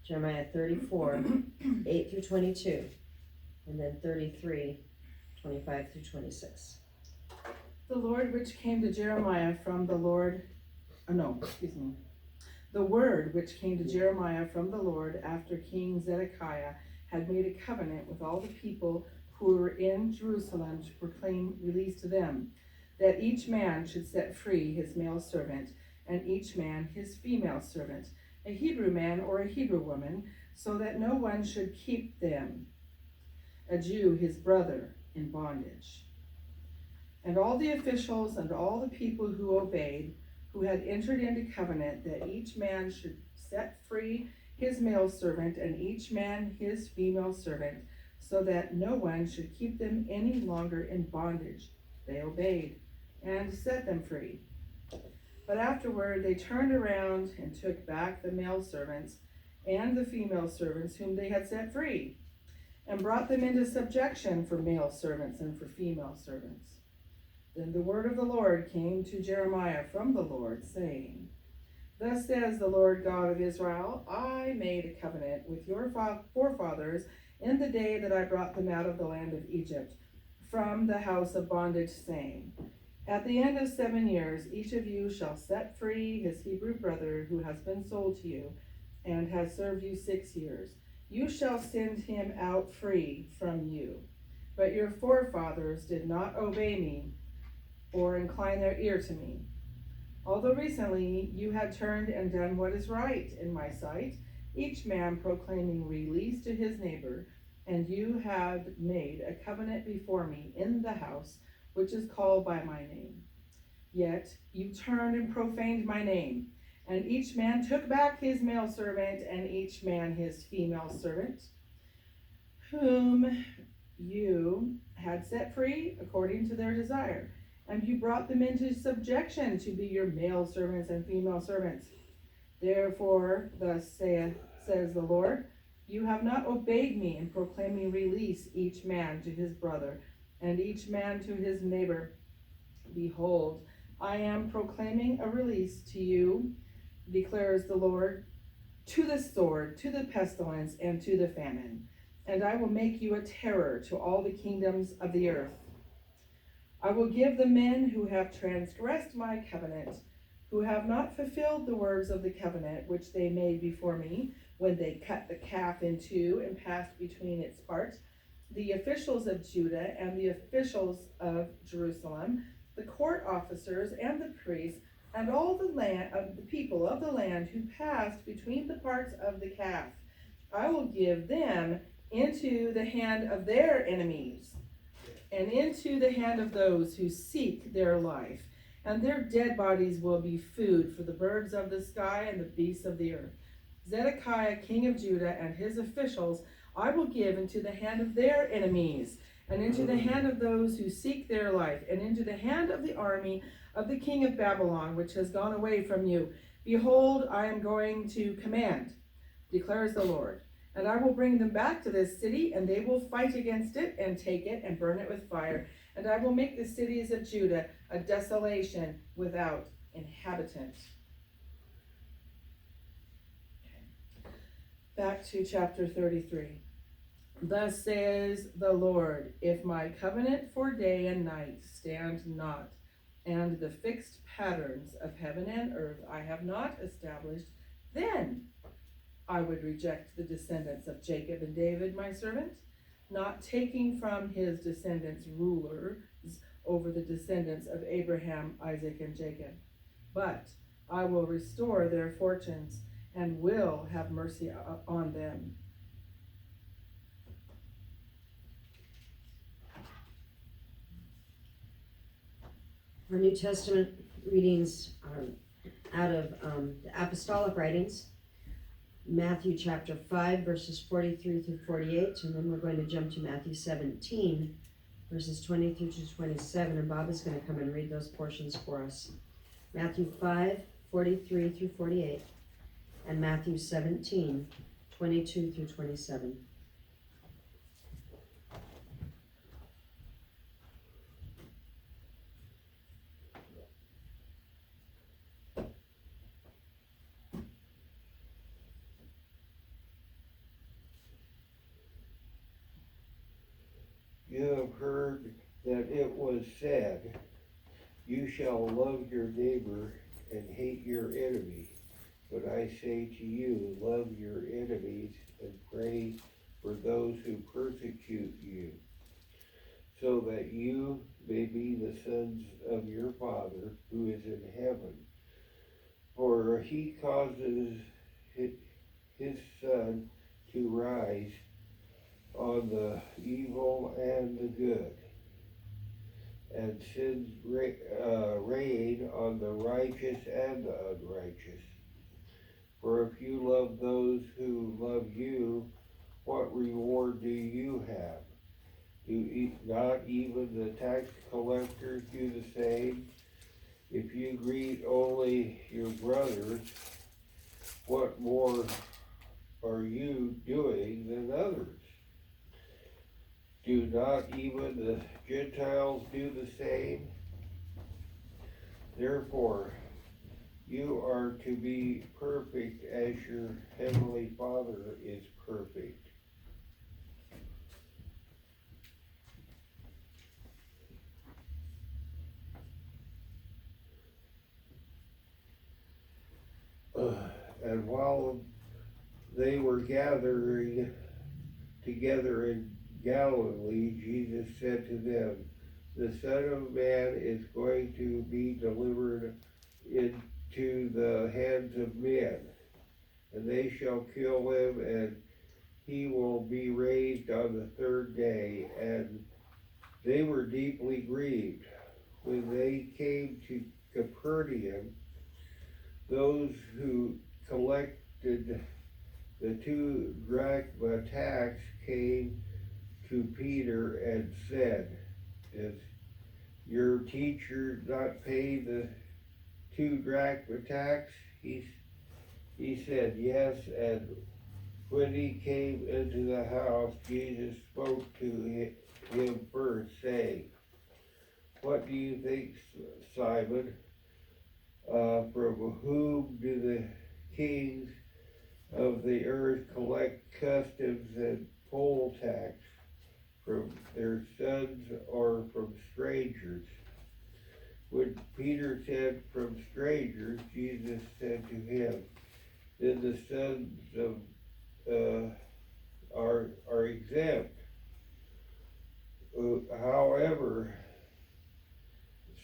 Jeremiah 34, 8 through 22, and then 33, 25 through 26. The word which came to Jeremiah from the Lord after King Zedekiah had made a covenant with all the people who were in Jerusalem to proclaim release to them, that each man should set free his male servant, and each man his female servant, a Hebrew man or a Hebrew woman, so that no one should keep them, a Jew his brother, in bondage. And all the officials and all the people who obeyed, who had entered into covenant, that each man should set free his male servant, and each man his female servant, so that no one should keep them any longer in bondage. They obeyed and set them free. But afterward they turned around and took back the male servants and the female servants whom they had set free, and brought them into subjection for male servants and for female servants. Then the word of the Lord came to Jeremiah from the Lord, saying, "Thus says the Lord God of Israel, I made a covenant with your forefathers in the day that I brought them out of the land of Egypt, from the house of bondage, saying, at the end of 7 years, each of you shall set free his Hebrew brother who has been sold to you and has served you 6 years. You shall send him out free from you. But your forefathers did not obey me or incline their ear to me. Although recently you had turned and done what is right in my sight, each man proclaiming release to his neighbor, and you had made a covenant before me in the house which is called by my name. Yet you turned and profaned my name, and each man took back his male servant, and each man his female servant, whom you had set free according to their desire, and you brought them into subjection to be your male servants and female servants. Therefore, thus says the Lord, you have not obeyed me in proclaiming release each man to his brother, and each man to his neighbor. Behold, I am proclaiming a release to you, declares the Lord, to the sword, to the pestilence, and to the famine. And I will make you a terror to all the kingdoms of the earth. I will give the men who have transgressed my covenant, who have not fulfilled the words of the covenant which they made before me, when they cut the calf in two and passed between its parts, the officials of Judah and the officials of Jerusalem, the court officers and the priests, and all the land of the people of the land who passed between the parts of the calf. I will give them into the hand of their enemies, and into the hand of those who seek their life. And their dead bodies will be food for the birds of the sky and the beasts of the earth. Zedekiah, king of Judah, and his officials I will give into the hand of their enemies, and into the hand of those who seek their life, and into the hand of the army of the king of Babylon, which has gone away from you. Behold, I am going to command, declares the Lord. And I will bring them back to this city, and they will fight against it, and take it, and burn it with fire. And I will make the cities of Judah a desolation without inhabitant. Back to chapter 33. Thus says the Lord, if my covenant for day and night stand not, and the fixed patterns of heaven and earth I have not established, then I would reject the descendants of Jacob and David, my servant, not taking from his descendants rulers over the descendants of Abraham, Isaac, and Jacob. But I will restore their fortunes and will have mercy on them. Our New Testament readings are out of the Apostolic writings, Matthew chapter 5, verses 43 through 48, and then we're going to jump to Matthew 17, verses 23 to 27, and Bob is going to come and read those portions for us. Matthew 5, 43 through 48, and Matthew 17, 22 through 27. You have heard that it was said, you shall love your neighbor and hate your enemy. But I say to you, love your enemies and pray for those who persecute you, so that you may be the sons of your Father who is in heaven. For he causes his sun to rise on the evil and the good, and sends rain on the righteous and the unrighteous. For if you love those who love you, what reward do you have? Do not even the tax collectors do the same? If you greet only your brothers, what more are you doing than others? Do not even the Gentiles do the same? Therefore, you are to be perfect as your heavenly Father is perfect. And while they were gathering together in Galilee, Jesus said to them, the Son of Man is going to be delivered into the hands of men, and they shall kill him, and he will be raised on the third day. And they were deeply grieved. When they came to Capernaum, those who collected the 2 drachma tax came to Peter and said, does your teacher not pay the 2 drachma tax? He said, yes. And when he came into the house, Jesus spoke to him first, saying, what do you think, Simon? From whom do the kings of the earth collect customs and poll tax? From their sons or from strangers? When Peter said from strangers, Jesus said to him, then the sons of are exempt. However,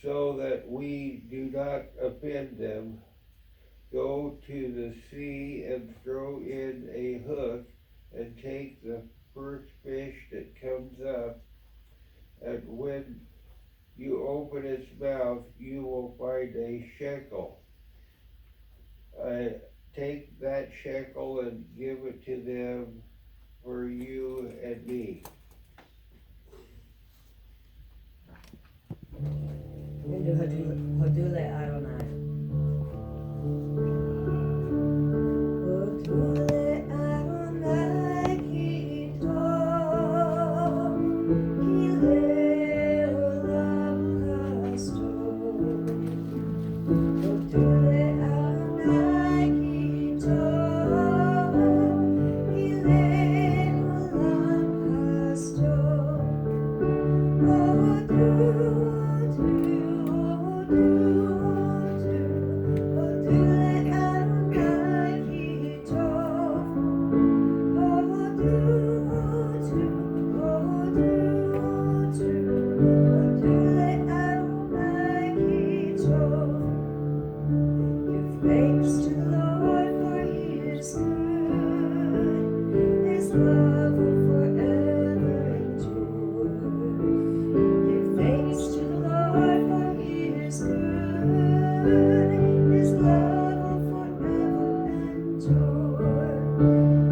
so that we do not offend them, go to the sea and throw in a hook and take the first fish that comes up, and when you open its mouth, you will find a shekel. Take that shekel and give it to them for you and me. And do Hodule Adonai. Hodule Adonai ki tov, ki le'olam chasdod. Hodule Adonai ki tov, ki le'olam chasdod. Give thanks to the Lord, for He is good. His love will forever endure. Give thanks to the Lord, for He is good. His love will forever endure.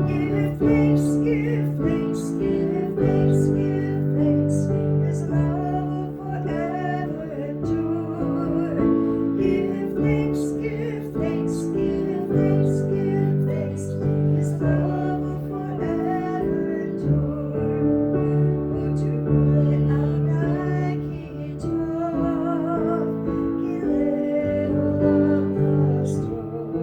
Give thanks, give thanks, give thanks, give thanks. His love will forever endure. Give thanks, give thanks, give thanks, give thanks. His love will forever endure. Hodule Adonai ki tov, ki le'olam chasdod.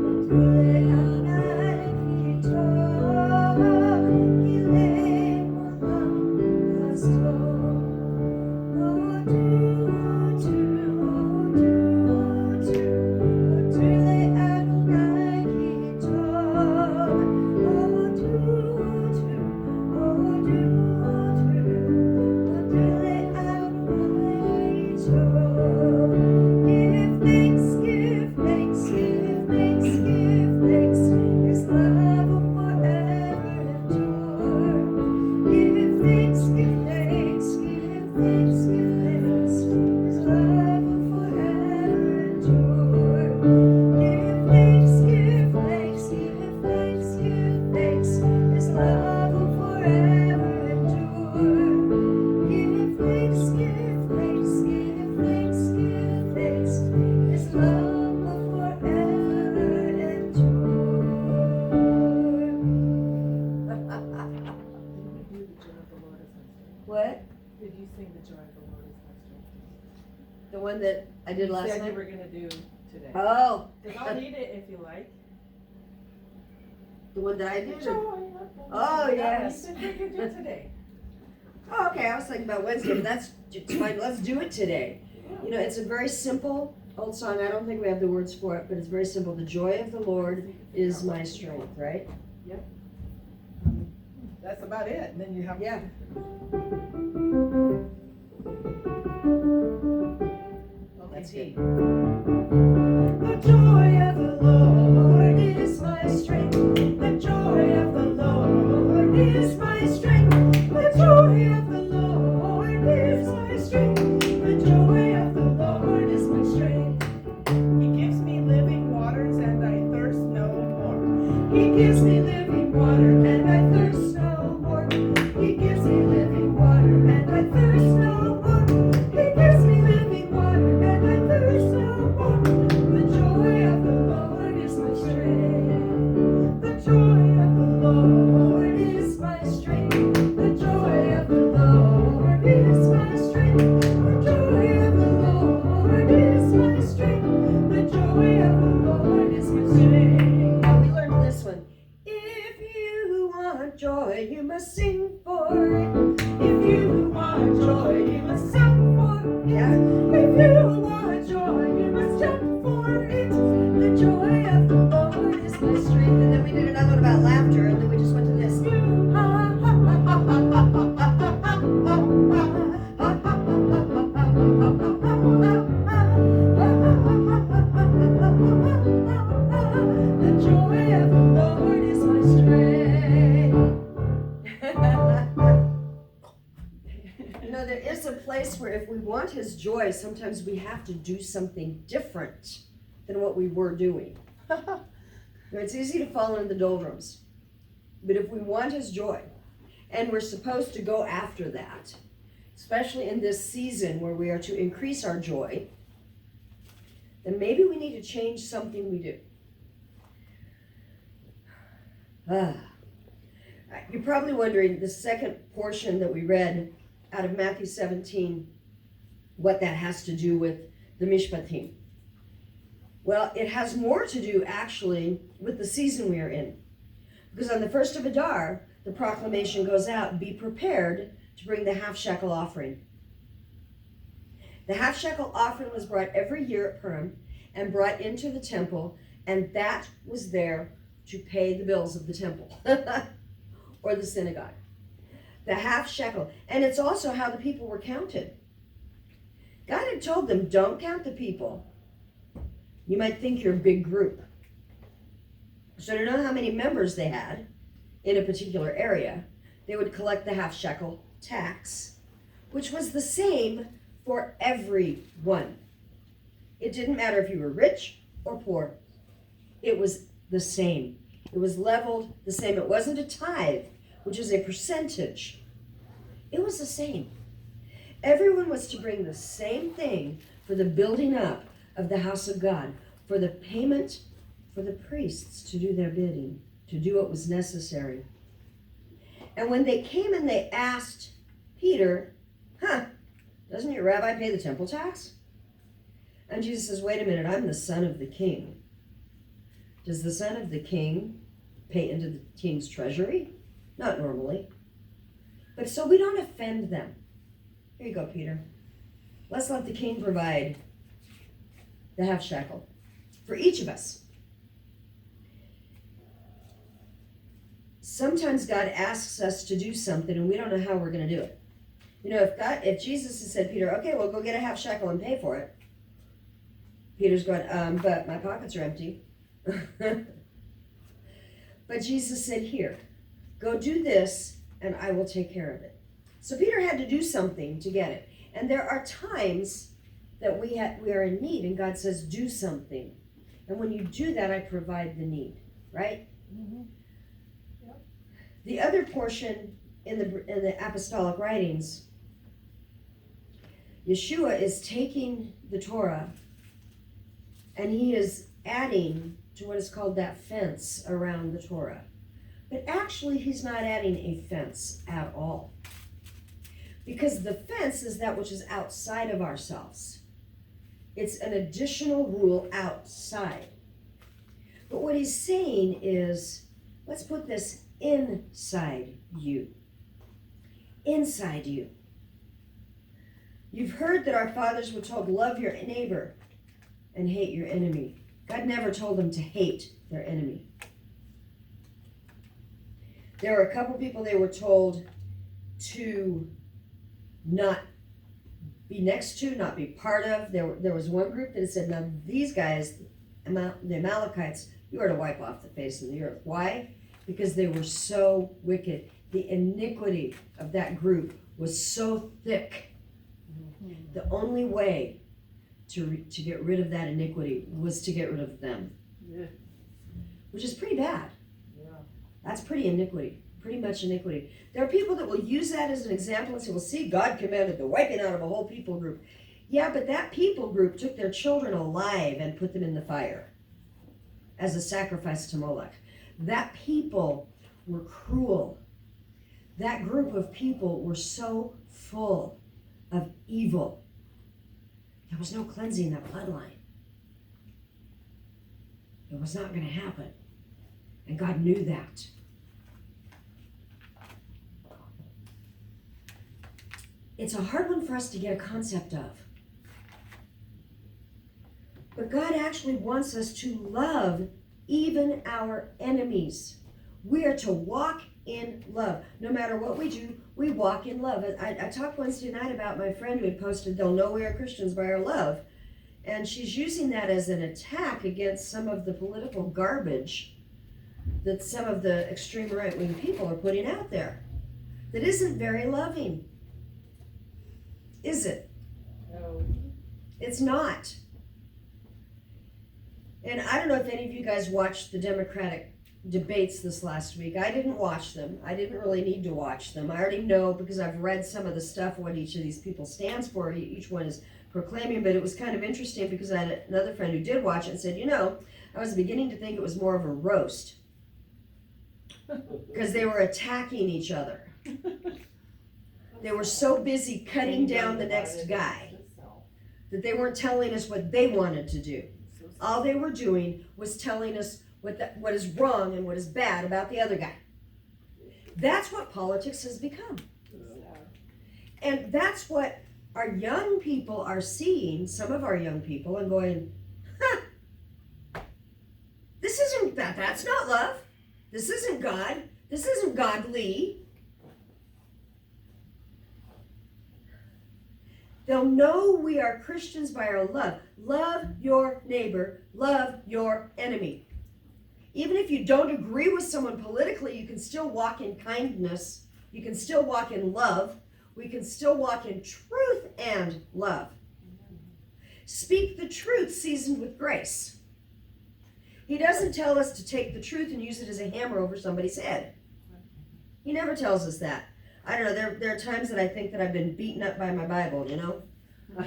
Hodule Adonai ki tov, ki le'olam chasdod. Give thanks, give thanks, give thanks, give thanks. His love will forever endure. Give thanks, give thanks, give thanks, give thanks. His love will forever endure. Give thanks, give thanks, give thanks, give thanks. His love will forever endure. Give thanks, give thanks, give thanks, give thanks. His love will forever endure. What? Did you sing the joy of the Lord is my strength? The one that I did last Said you night? were gonna do today. Oh, Because I'll read it if you like. the one that I did? Joy or- of the Oh, Lord. yes. You said you could do it today. Oh, okay, I was thinking about Wednesday, but that's it's fine. Let's do it today. You know, it's a very simple old song. I don't think we have the words for it, but it's very simple. The joy of the Lord is my strength, right? That's about it, and then you have. Yeah. Let's Okay. go. The joy of the Lord is my strength. The joy of the Lord is my strength. The joy of the Lord is my strength. The joy of the Lord is my strength. He gives me living waters, and I thirst no more. He gives me living water and I thirst no more. He gives me living water and I thirst no more. He gives me living water and I thirst no more. The joy of the Lord is my strength. The joy of the Lord is my strength. The joy of the Lord is my strength. The joy of the Lord is my strength. The joy of the Lord is my strength. Oh, we learned this one. In if we want his joy, sometimes we have to do something different than what we were doing. It's easy to fall into the doldrums. But if we want his joy, and we're supposed to go after that, especially in this season where we are to increase our joy, then maybe we need to change something we do. You're probably wondering, the second portion that we read out of Matthew 17, what that has to do with the Mishpatim. Well, it has more to do actually with the season we are in. Because on the 1st of Adar, the proclamation goes out, be prepared to bring the half-shekel offering. The half-shekel offering was brought every year at Purim and brought into the temple, and that was there to pay the bills of the temple or the synagogue. The half-shekel. And it's also how the people were counted. God had told them, don't count the people. You might think you're a big group. So to know how many members they had in a particular area, they would collect the half-shekel tax, which was the same for everyone. It didn't matter if you were rich or poor. It was the same. It was leveled the same. It wasn't a tithe, which is a percentage. It was the same. Everyone was to bring the same thing for the building up of the house of God, for the payment for the priests to do their bidding, to do what was necessary. And when they came and they asked Peter, doesn't your rabbi pay the temple tax? And Jesus says, wait a minute, I'm the son of the king. Does the son of the king pay into the king's treasury? Not normally. But so we don't offend them. Here you go, Peter. Let's let the king provide the half shekel for each of us. Sometimes God asks us to do something and we don't know how we're going to do it. You know, if Jesus had said, Peter, okay, well, go get a half shekel and pay for it. Peter's going, but my pockets are empty. But Jesus said, here, go do this and I will take care of it. So Peter had to do something to get it. And there are times that we are in need and God says, do something. And when you do that, I provide the need, right? Mm-hmm. Yep. The other portion in the apostolic writings, Yeshua is taking the Torah and he is adding to what is called that fence around the Torah. But actually, he's not adding a fence at all. Because the fence is that which is outside of ourselves. It's an additional rule outside. But what he's saying is, let's put this inside you. Inside you. You've heard that our fathers were told, love your neighbor and hate your enemy. God never told them to hate their enemy. There were a couple people they were told to not be next to, not be part of. There was one group that said, now these guys, the Amalekites, you are to wipe off the face of the earth. Why? Because they were so wicked. The iniquity of that group was so thick. Mm-hmm. The only way to get rid of that iniquity was to get rid of them. Yeah. Which is pretty bad. Yeah. That's pretty much iniquity. There are people that will use that as an example and say, well, see, God commanded the wiping out of a whole people group. Yeah, but that people group took their children alive and put them in the fire as a sacrifice to Moloch. That people were cruel. That group of people were so full of evil. There was no cleansing that bloodline. It was not going to happen. And God knew that. It's a hard one for us to get a concept of. But God actually wants us to love even our enemies. We are to walk in love. No matter what we do, we walk in love. I talked Wednesday night about my friend who had posted, they'll know we are Christians by our love. And she's using that as an attack against some of the political garbage that some of the extreme right-wing people are putting out there that isn't very loving. Is it? No. It's not. And I don't know if any of you guys watched the Democratic debates this last week. I didn't watch them. I didn't really need to watch them. I already know because I've read some of the stuff, what each of these people stands for. Each one is proclaiming, but it was kind of interesting because I had another friend who did watch it and said, you know, I was beginning to think it was more of a roast because they were attacking each other. They were so busy cutting down the next guy that they weren't telling us what they wanted to do. All they were doing was telling us what is wrong and what is bad about the other guy. That's what politics has become. And that's what our young people are seeing, some of our young people, and going, huh, this isn't that, that's not love. This isn't God. This isn't godly. They'll know we are Christians by our love. Love your neighbor. Love your enemy. Even if you don't agree with someone politically, you can still walk in kindness. You can still walk in love. We can still walk in truth and love. Speak the truth seasoned with grace. He doesn't tell us to take the truth and use it as a hammer over somebody's head. He never tells us that. I don't know, there are times that I think that I've been beaten up by my Bible, you know?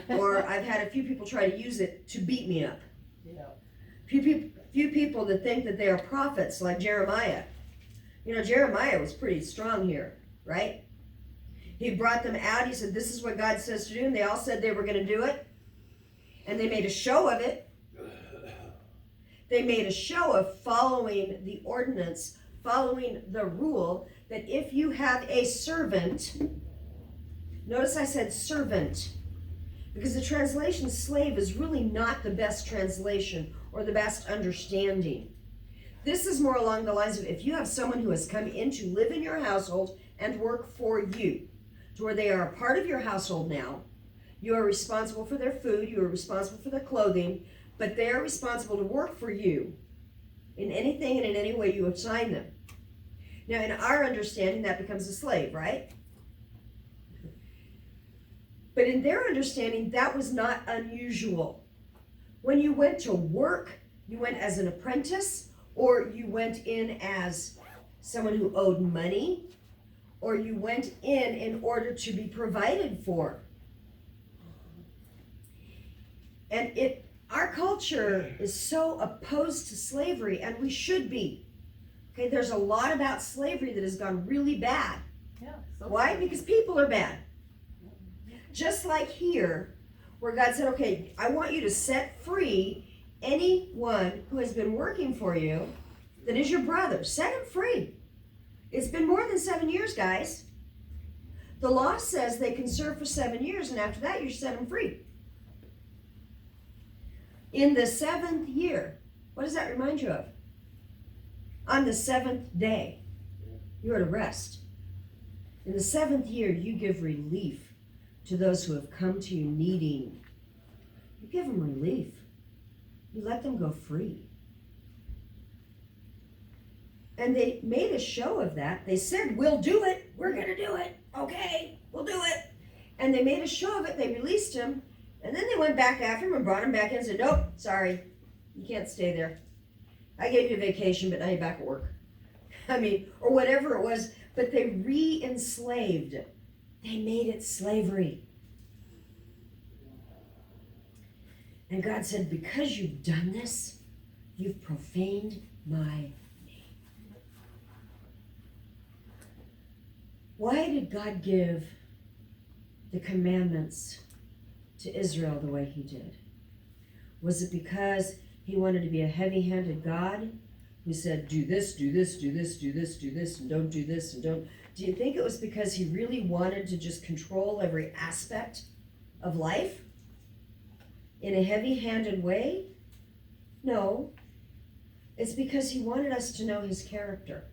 Or I've had a few people try to use it to beat me up. Yeah. Few people that think that they are prophets, like Jeremiah. You know, Jeremiah was pretty strong here, right? He brought them out, he said, this is what God says to do, and they all said they were going to do it. And they made a show of it. They made a show of following the ordinance, following the rule, that if you have a servant, notice I said servant, because the translation slave is really not the best translation or the best understanding. This is more along the lines of if you have someone who has come in to live in your household and work for you, to where they are a part of your household now, you are responsible for their food, you are responsible for their clothing, but they are responsible to work for you in anything and in any way you assign them. Now, in our understanding, that becomes a slave, right? But in their understanding, that was not unusual. When you went to work, you went as an apprentice, or you went in as someone who owed money, or you went in order to be provided for. And our culture is so opposed to slavery, and we should be. Okay, there's a lot about slavery that has gone really bad. Yeah. Why? Because people are bad. Just like here, where God said, okay, I want you to set free anyone who has been working for you that is your brother. Set him free. It's been more than 7 years, guys. The law says they can serve for 7 years, and after that, you set them free. In the 7th year, what does that remind you of? On the 7th day, you are to rest. In the 7th year, you give relief to those who have come to you needing. You give them relief. You let them go free. And they made a show of that. They said, we'll do it. We're going to do it. Okay, we'll do it. And they made a show of it. They released him. And then they went back after him and brought him back in and said, nope, sorry, you can't stay there. I gave you a vacation, but now you're back at work. I mean, or whatever it was. But they re-enslaved. They made it slavery. And God said, because you've done this, you've profaned my name. Why did God give the commandments to Israel the way he did? Was it because he wanted to be a heavy-handed God who said, do this, do this, do this, do this, do this, and don't do this, and don't? Do you think it was because he really wanted to just control every aspect of life in a heavy-handed way? No. It's because he wanted us to know his character.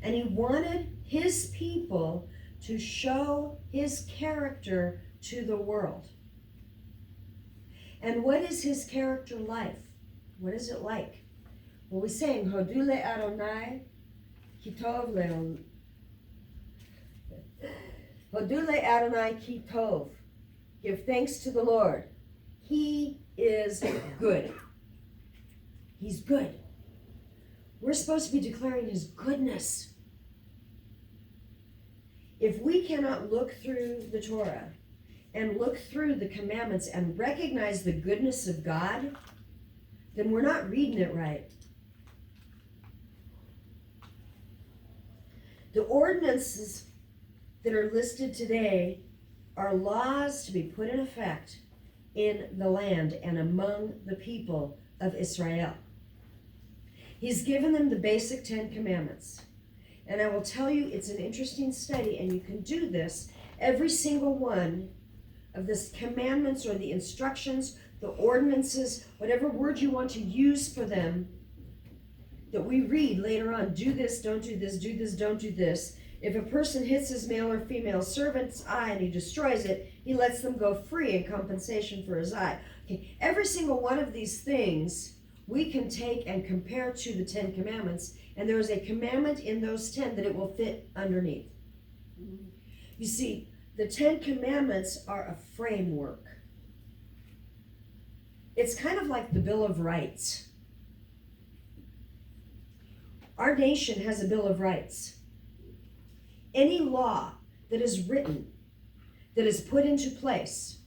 And he wanted his people to show his character to the world. And what is his character like? What is it like? Well, we sang, Hodule Adonai, Kitov Leon. Hodule Adonai Kitov. Give thanks to the Lord. He is good. He's good. We're supposed to be declaring his goodness. If we cannot look through the Torah and look through the commandments and recognize the goodness of God, then we're not reading it right. The ordinances that are listed today are laws to be put in effect in the land and among the people of Israel. He's given them the basic 10 commandments. And I will tell you, it's an interesting study, and you can do this. Every single one of the commandments or the instructions, the ordinances, whatever word you want to use for them, that we read later on, do this, don't do this, do this, don't do this. If a person hits his male or female servant's eye and he destroys it, he lets them go free in compensation for his eye. Okay, every single one of these things we can take and compare to the 10 commandments, and there is a commandment in those 10 that it will fit underneath. You see, the 10 commandments are a framework. It's kind of like the Bill of Rights. Our nation has a Bill of Rights. Any law that is written, that is put into place,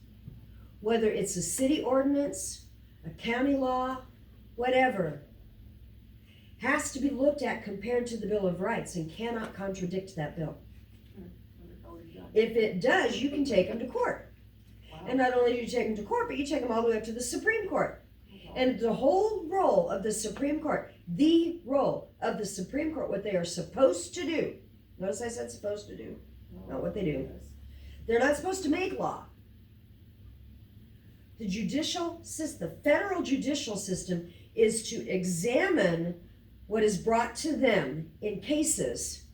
whether it's a city ordinance, a county law, whatever, has to be looked at compared to the Bill of Rights and cannot contradict that bill. If it does, you can take them to court. And not only do you take them to court, but you take them all the way up to the Supreme Court. And the whole role of the Supreme Court, what they are supposed to do, notice I said supposed to do, not what they do. They're not supposed to make law. The federal judicial system is to examine what is brought to them in cases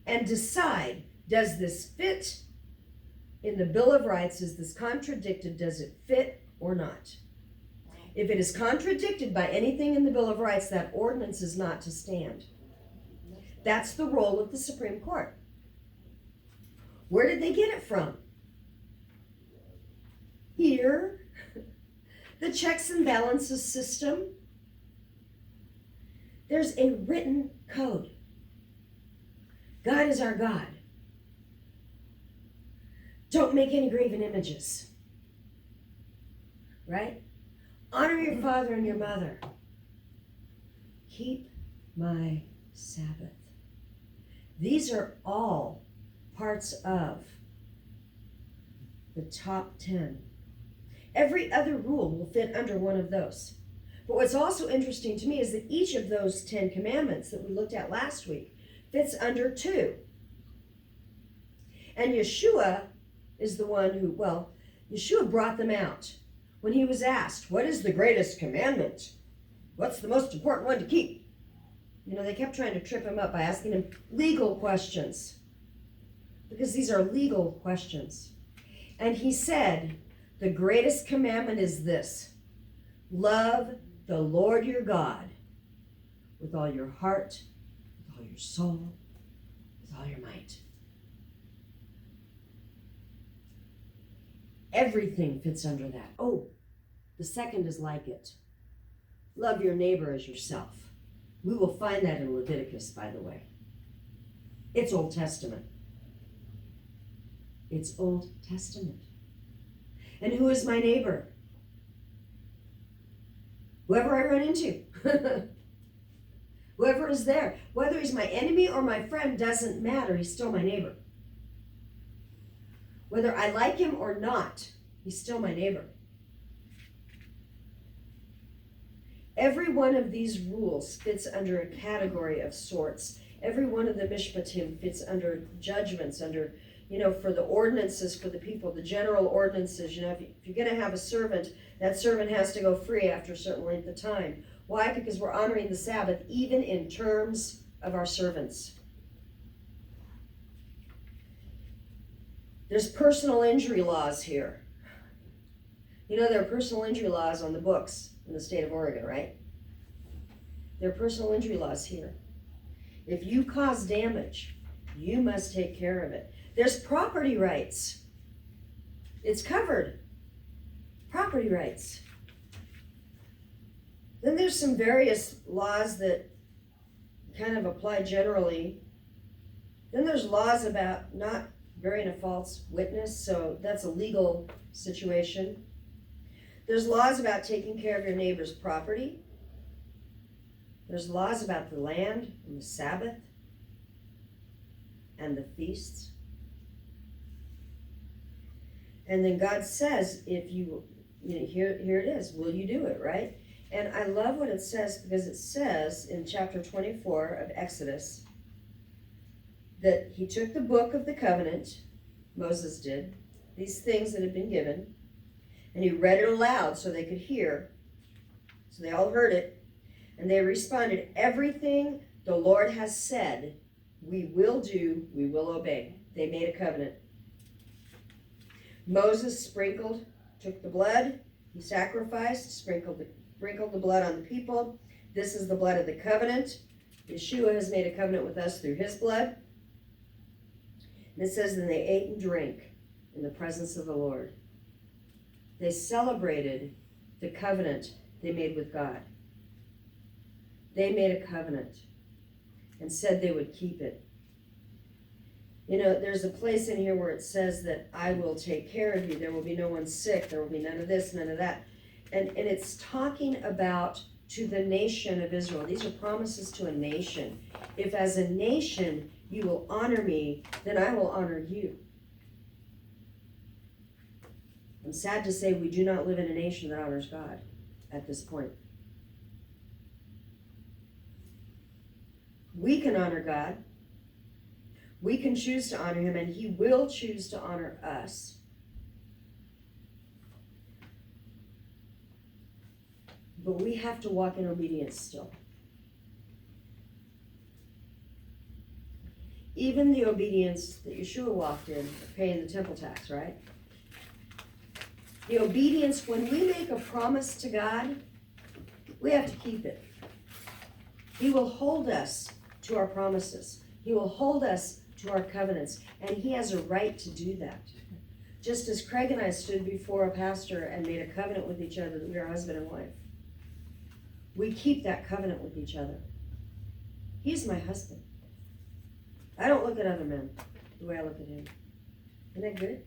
and decide, does this fit in the Bill of Rights? Is this contradicted? Does it fit or not? If it is contradicted by anything in the Bill of Rights, that ordinance is not to stand. That's the role of the Supreme Court. Where did they get it from? Here. The checks and balances system. There's a written code. God is our God. Don't make any graven images. Right? Honor your father and your mother. Keep my Sabbath. These are all parts of the top 10. Every other rule will fit under one of those. But what's also interesting to me is that each of those 10 commandments that we looked at last week fits under 2. And Yeshua is the one who, Yeshua brought them out. When he was asked, what is the greatest commandment? What's the most important one to keep? They kept trying to trip him up by asking him legal questions, because these are legal questions. And he said, the greatest commandment is this: love the Lord your God with all your heart, with all your soul, with all your might. Everything fits under that. Oh, the second is like it. Love your neighbor as yourself. We will find that in Leviticus, by the way. It's Old Testament. It's Old Testament. And who is my neighbor? Whoever I run into. Whoever is there. Whether he's my enemy or my friend doesn't matter. He's still my neighbor. Whether I like him or not, he's still my neighbor. Every one of these rules fits under a category of sorts. Every one of the Mishpatim fits under judgments, under, for the ordinances for the people, the general ordinances. If you're going to have a servant, that servant has to go free after a certain length of time. Why? Because we're honoring the Sabbath even in terms of our servants. There's personal injury laws here. There are personal injury laws on the books in the state of Oregon, right? There are personal injury laws here. If you cause damage, you must take care of it. There's property rights. It's covered property rights. Then there's some various laws that kind of apply generally. Then there's laws about not bearing a false witness, so that's a legal situation. There's laws about taking care of your neighbor's property. There's laws about the land and the Sabbath and the feasts. And then God says, if you know, here it is, will you do it, right? And I love what it says, because it says in chapter 24 of Exodus that he took the book of the covenant, Moses did, these things that had been given, and he read it aloud so they could hear. So they all heard it, and they responded, everything the Lord has said, we will do, we will obey. They made a covenant. Moses took the blood, he sacrificed, sprinkled the blood on the people. This is the blood of the covenant. Yeshua has made a covenant with us through his blood. And it says, then they ate and drank in the presence of the Lord. They celebrated the covenant they made with God. They made a covenant and said they would keep it. You know, there's a place in here where it says that I will take care of you. There will be no one sick. There will be none of this, none of that. And it's talking about to the nation of Israel. These are promises to a nation. If as a nation you will honor me, then I will honor you. I'm sad to say we do not live in a nation that honors God at this point. We can honor God. We can choose to honor him, and he will choose to honor us. But we have to walk in obedience still. Even the obedience that Yeshua walked in, paying the temple tax, right? The obedience, when we make a promise to God, we have to keep it. He will hold us to our promises. He will hold us to our covenants, and he has a right to do that. Just as Craig and I stood before a pastor and made a covenant with each other that we are husband and wife. We keep that covenant with each other. He's my husband. I don't look at other men the way I look at him. Isn't that good?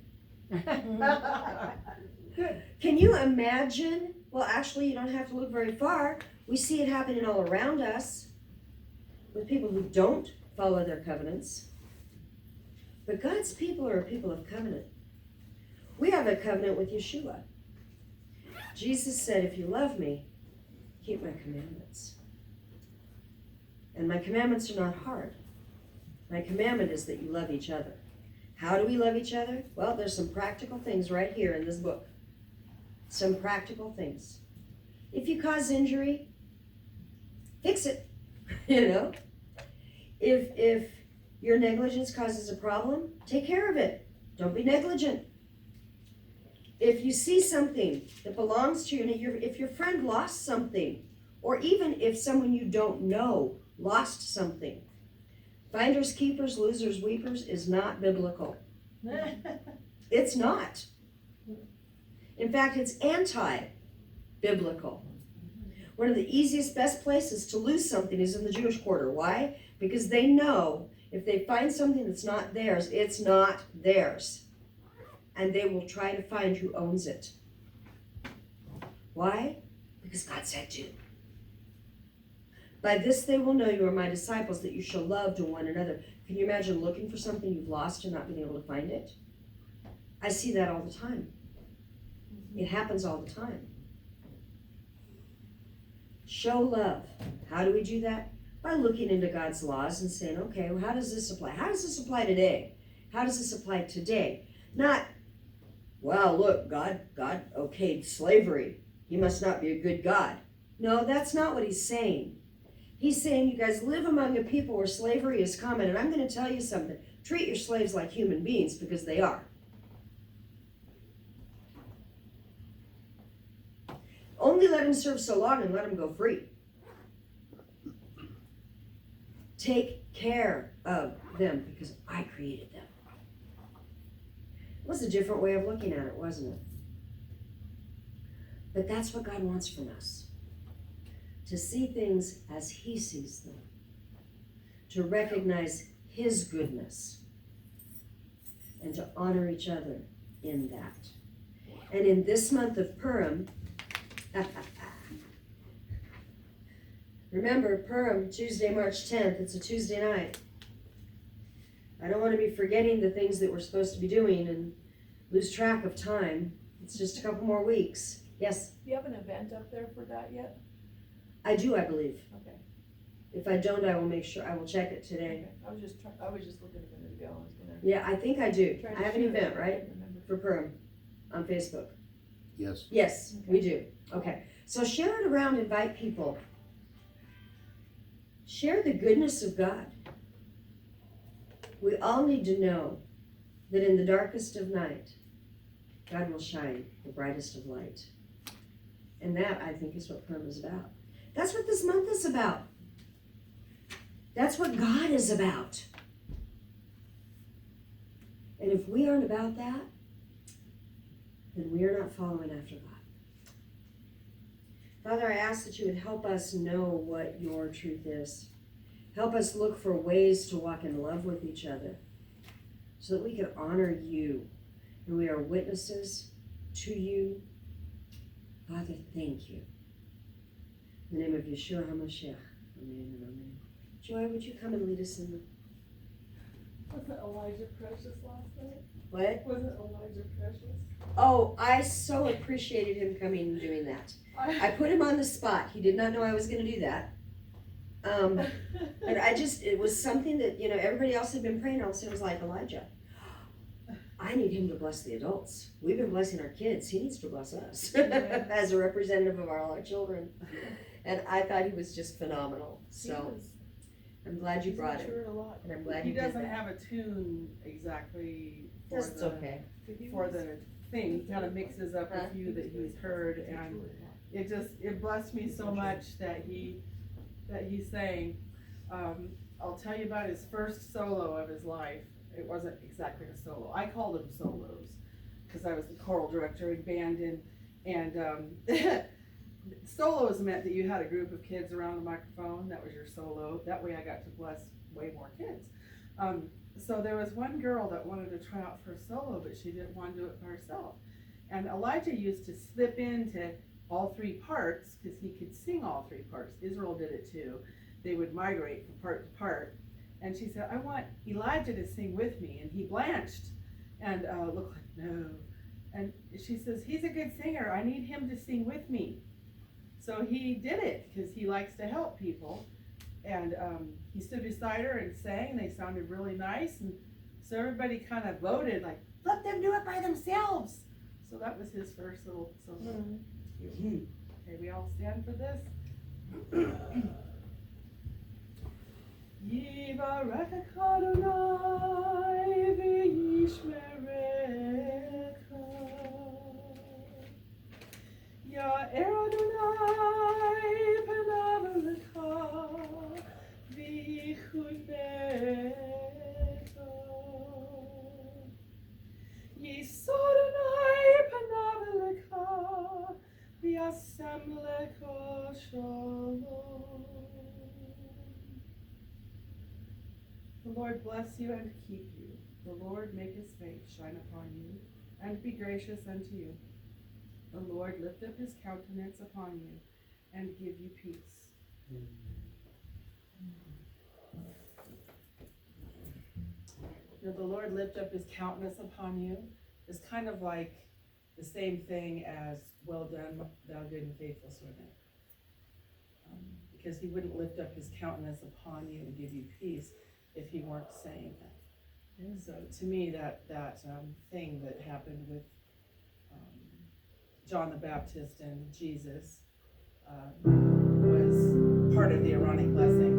Good. Can you imagine? Well, actually, you don't have to look very far. We see it happening all around us with people who don't follow their covenants. But God's people are a people of covenant. We have a covenant with Yeshua. Jesus said, if you love me, keep my commandments. And my commandments are not hard. My commandment is that you love each other. How do we love each other? Well, there's some practical things right here in this book. Some practical things. If you cause injury, fix it. You know? If your negligence causes a problem, take care of it. Don't be negligent. If you see something that belongs to you, and if your friend lost something, or even if someone you don't know lost something, finders, keepers, losers, weepers is not biblical. It's not. In fact, it's anti-biblical. One of the easiest, best places to lose something is in the Jewish quarter. Why? Because they know if they find something that's not theirs, it's not theirs. And they will try to find who owns it. Why? Because God said to. By this they will know you are my disciples, that you shall love to one another. Can you imagine looking for something you've lost and not being able to find it? I see that all the time. It happens all the time. Show love. How do we do that? By looking into God's laws and saying, okay, well, how does this apply? How does this apply today? How does this apply today? Not, well, look, God okayed slavery. He must not be a good God. No, that's not what he's saying. He's saying you guys live among a people where slavery is common, and I'm going to tell you something. Treat your slaves like human beings, because they are. Only let them serve so long and let them go free. Take care of them because I created them. It was a different way of looking at it, wasn't it? But that's what God wants from us. To see things as He sees them. To recognize His goodness. And to honor each other in that. And in this month of Purim, remember Purim, Tuesday, March 10th, it's a Tuesday night. I don't want to be forgetting the things that we're supposed to be doing and lose track of time. It's just a couple more weeks. Yes? Do you have an event up there for that yet? I do, I believe. Okay. If I don't, I will make sure, I will check it today. Okay. I was just looking a minute ago. I was gonna Yeah, I think I do. try to I have an share it. event, I right? can't remember. For Purim on Facebook. Yes. Yes, Okay. we do. Okay. So share it around, invite people. Share the goodness of God. We all need to know that in the darkest of night, God will shine the brightest of light. And that, I think, is what Purim is about. That's what this month is about. That's what God is about. And if we aren't about that, then we are not following after God. Father, I ask that you would help us know what your truth is. Help us look for ways to walk in love with each other so that we can honor you and we are witnesses to you. Father, thank you. In the name of Yeshua HaMashiach. Amen and amen. Joy, would you come and lead us in the... Wasn't Elijah precious last night? What? Wasn't Elijah precious? Oh, I so appreciated him coming and doing that. I put him on the spot. He did not know I was going to do that. But it was something that, everybody else had been praying. All of a sudden it was like, Elijah, I need him to bless the adults. We've been blessing our kids. He needs to bless us as a representative of all our children. And I thought he was just phenomenal. So I'm glad you brought it. A lot. And I'm glad He you did doesn't that. have a tune exactly for That's okay. the thing. He kind of mixes up a few that he's heard, and it blessed me so much that he sang. I'll tell you about his first solo of his life. It wasn't exactly a solo. I called them solos because I was the choral director in band, and solos meant that you had a group of kids around the microphone. That was your solo. That way I got to bless way more kids. So there was one girl that wanted to try out for a solo, but she didn't want to do it by herself. And Elijah used to slip into all three parts because he could sing all three parts. Israel did it too. They would migrate from part to part. And she said, I want Elijah to sing with me. And he blanched and looked like, no. And she says, he's a good singer. I need him to sing with me. So he did it because he likes to help people. And he stood beside her and sang. They sounded really nice. And so everybody kind of voted, like, let them do it by themselves. So that was his first little solo. Okay, we all stand for this. Yivarekach Adonai v'yishmerecha. Ya'er Adonai panav elecha v'yichudecha. Yisod Adonai panav elecha v'yasem lecha shalom. The Lord bless you and keep you. The Lord make his face shine upon you and be gracious unto you. The Lord lift up his countenance upon you and give you peace. Now, the Lord lift up his countenance upon you is kind of like the same thing as well done, thou good and faithful servant. Because he wouldn't lift up his countenance upon you and give you peace if he weren't saying that. So to me, that thing that happened with John the Baptist and Jesus was part of the Aaronic blessing.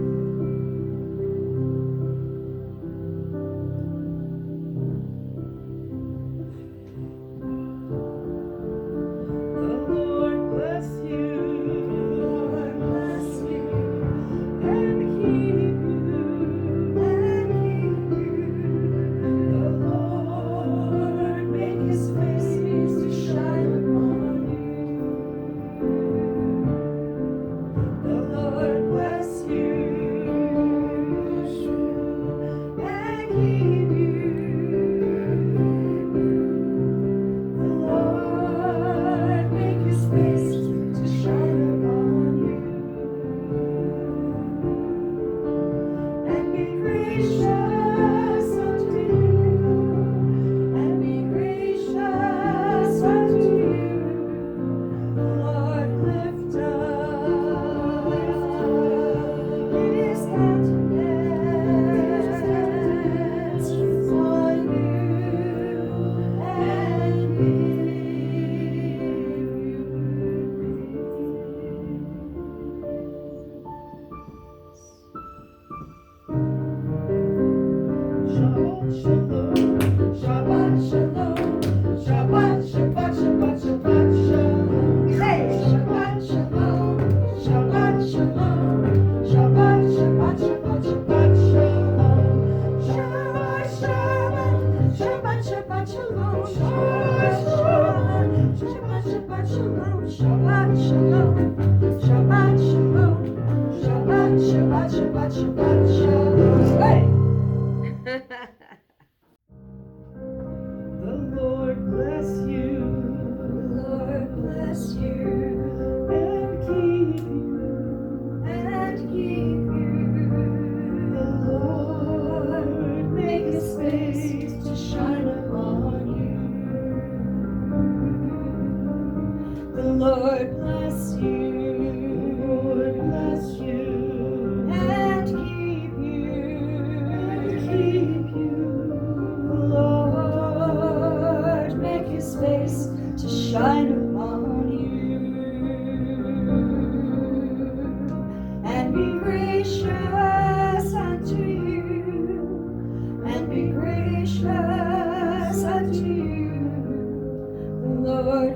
Shabbat shalom, Shabbat, Shabbat, Shabbat, Shabbat shalom. Hey, Shabbat shalom, Shabbat shalom, Shabbat, Shabbat, Shabbat, Shabbat shalom. Shabbat, Shabbat, Shabbat, Shabbat shalom, Shabbat, Shabbat, Shabbat shalom, Shabbat shalom, Shabbat shalom, Shabbat, Shabbat, Shabbat, Shabbat shalom. Hey. The Lord bless you. The Lord bless you. And keep you. And keep you. The Lord make his face to shine upon you. The Lord bless you. The Lord bless you. And keep you. And keep you. The Lord make his face to shine upon you and be gracious unto you, and be gracious unto you. The Lord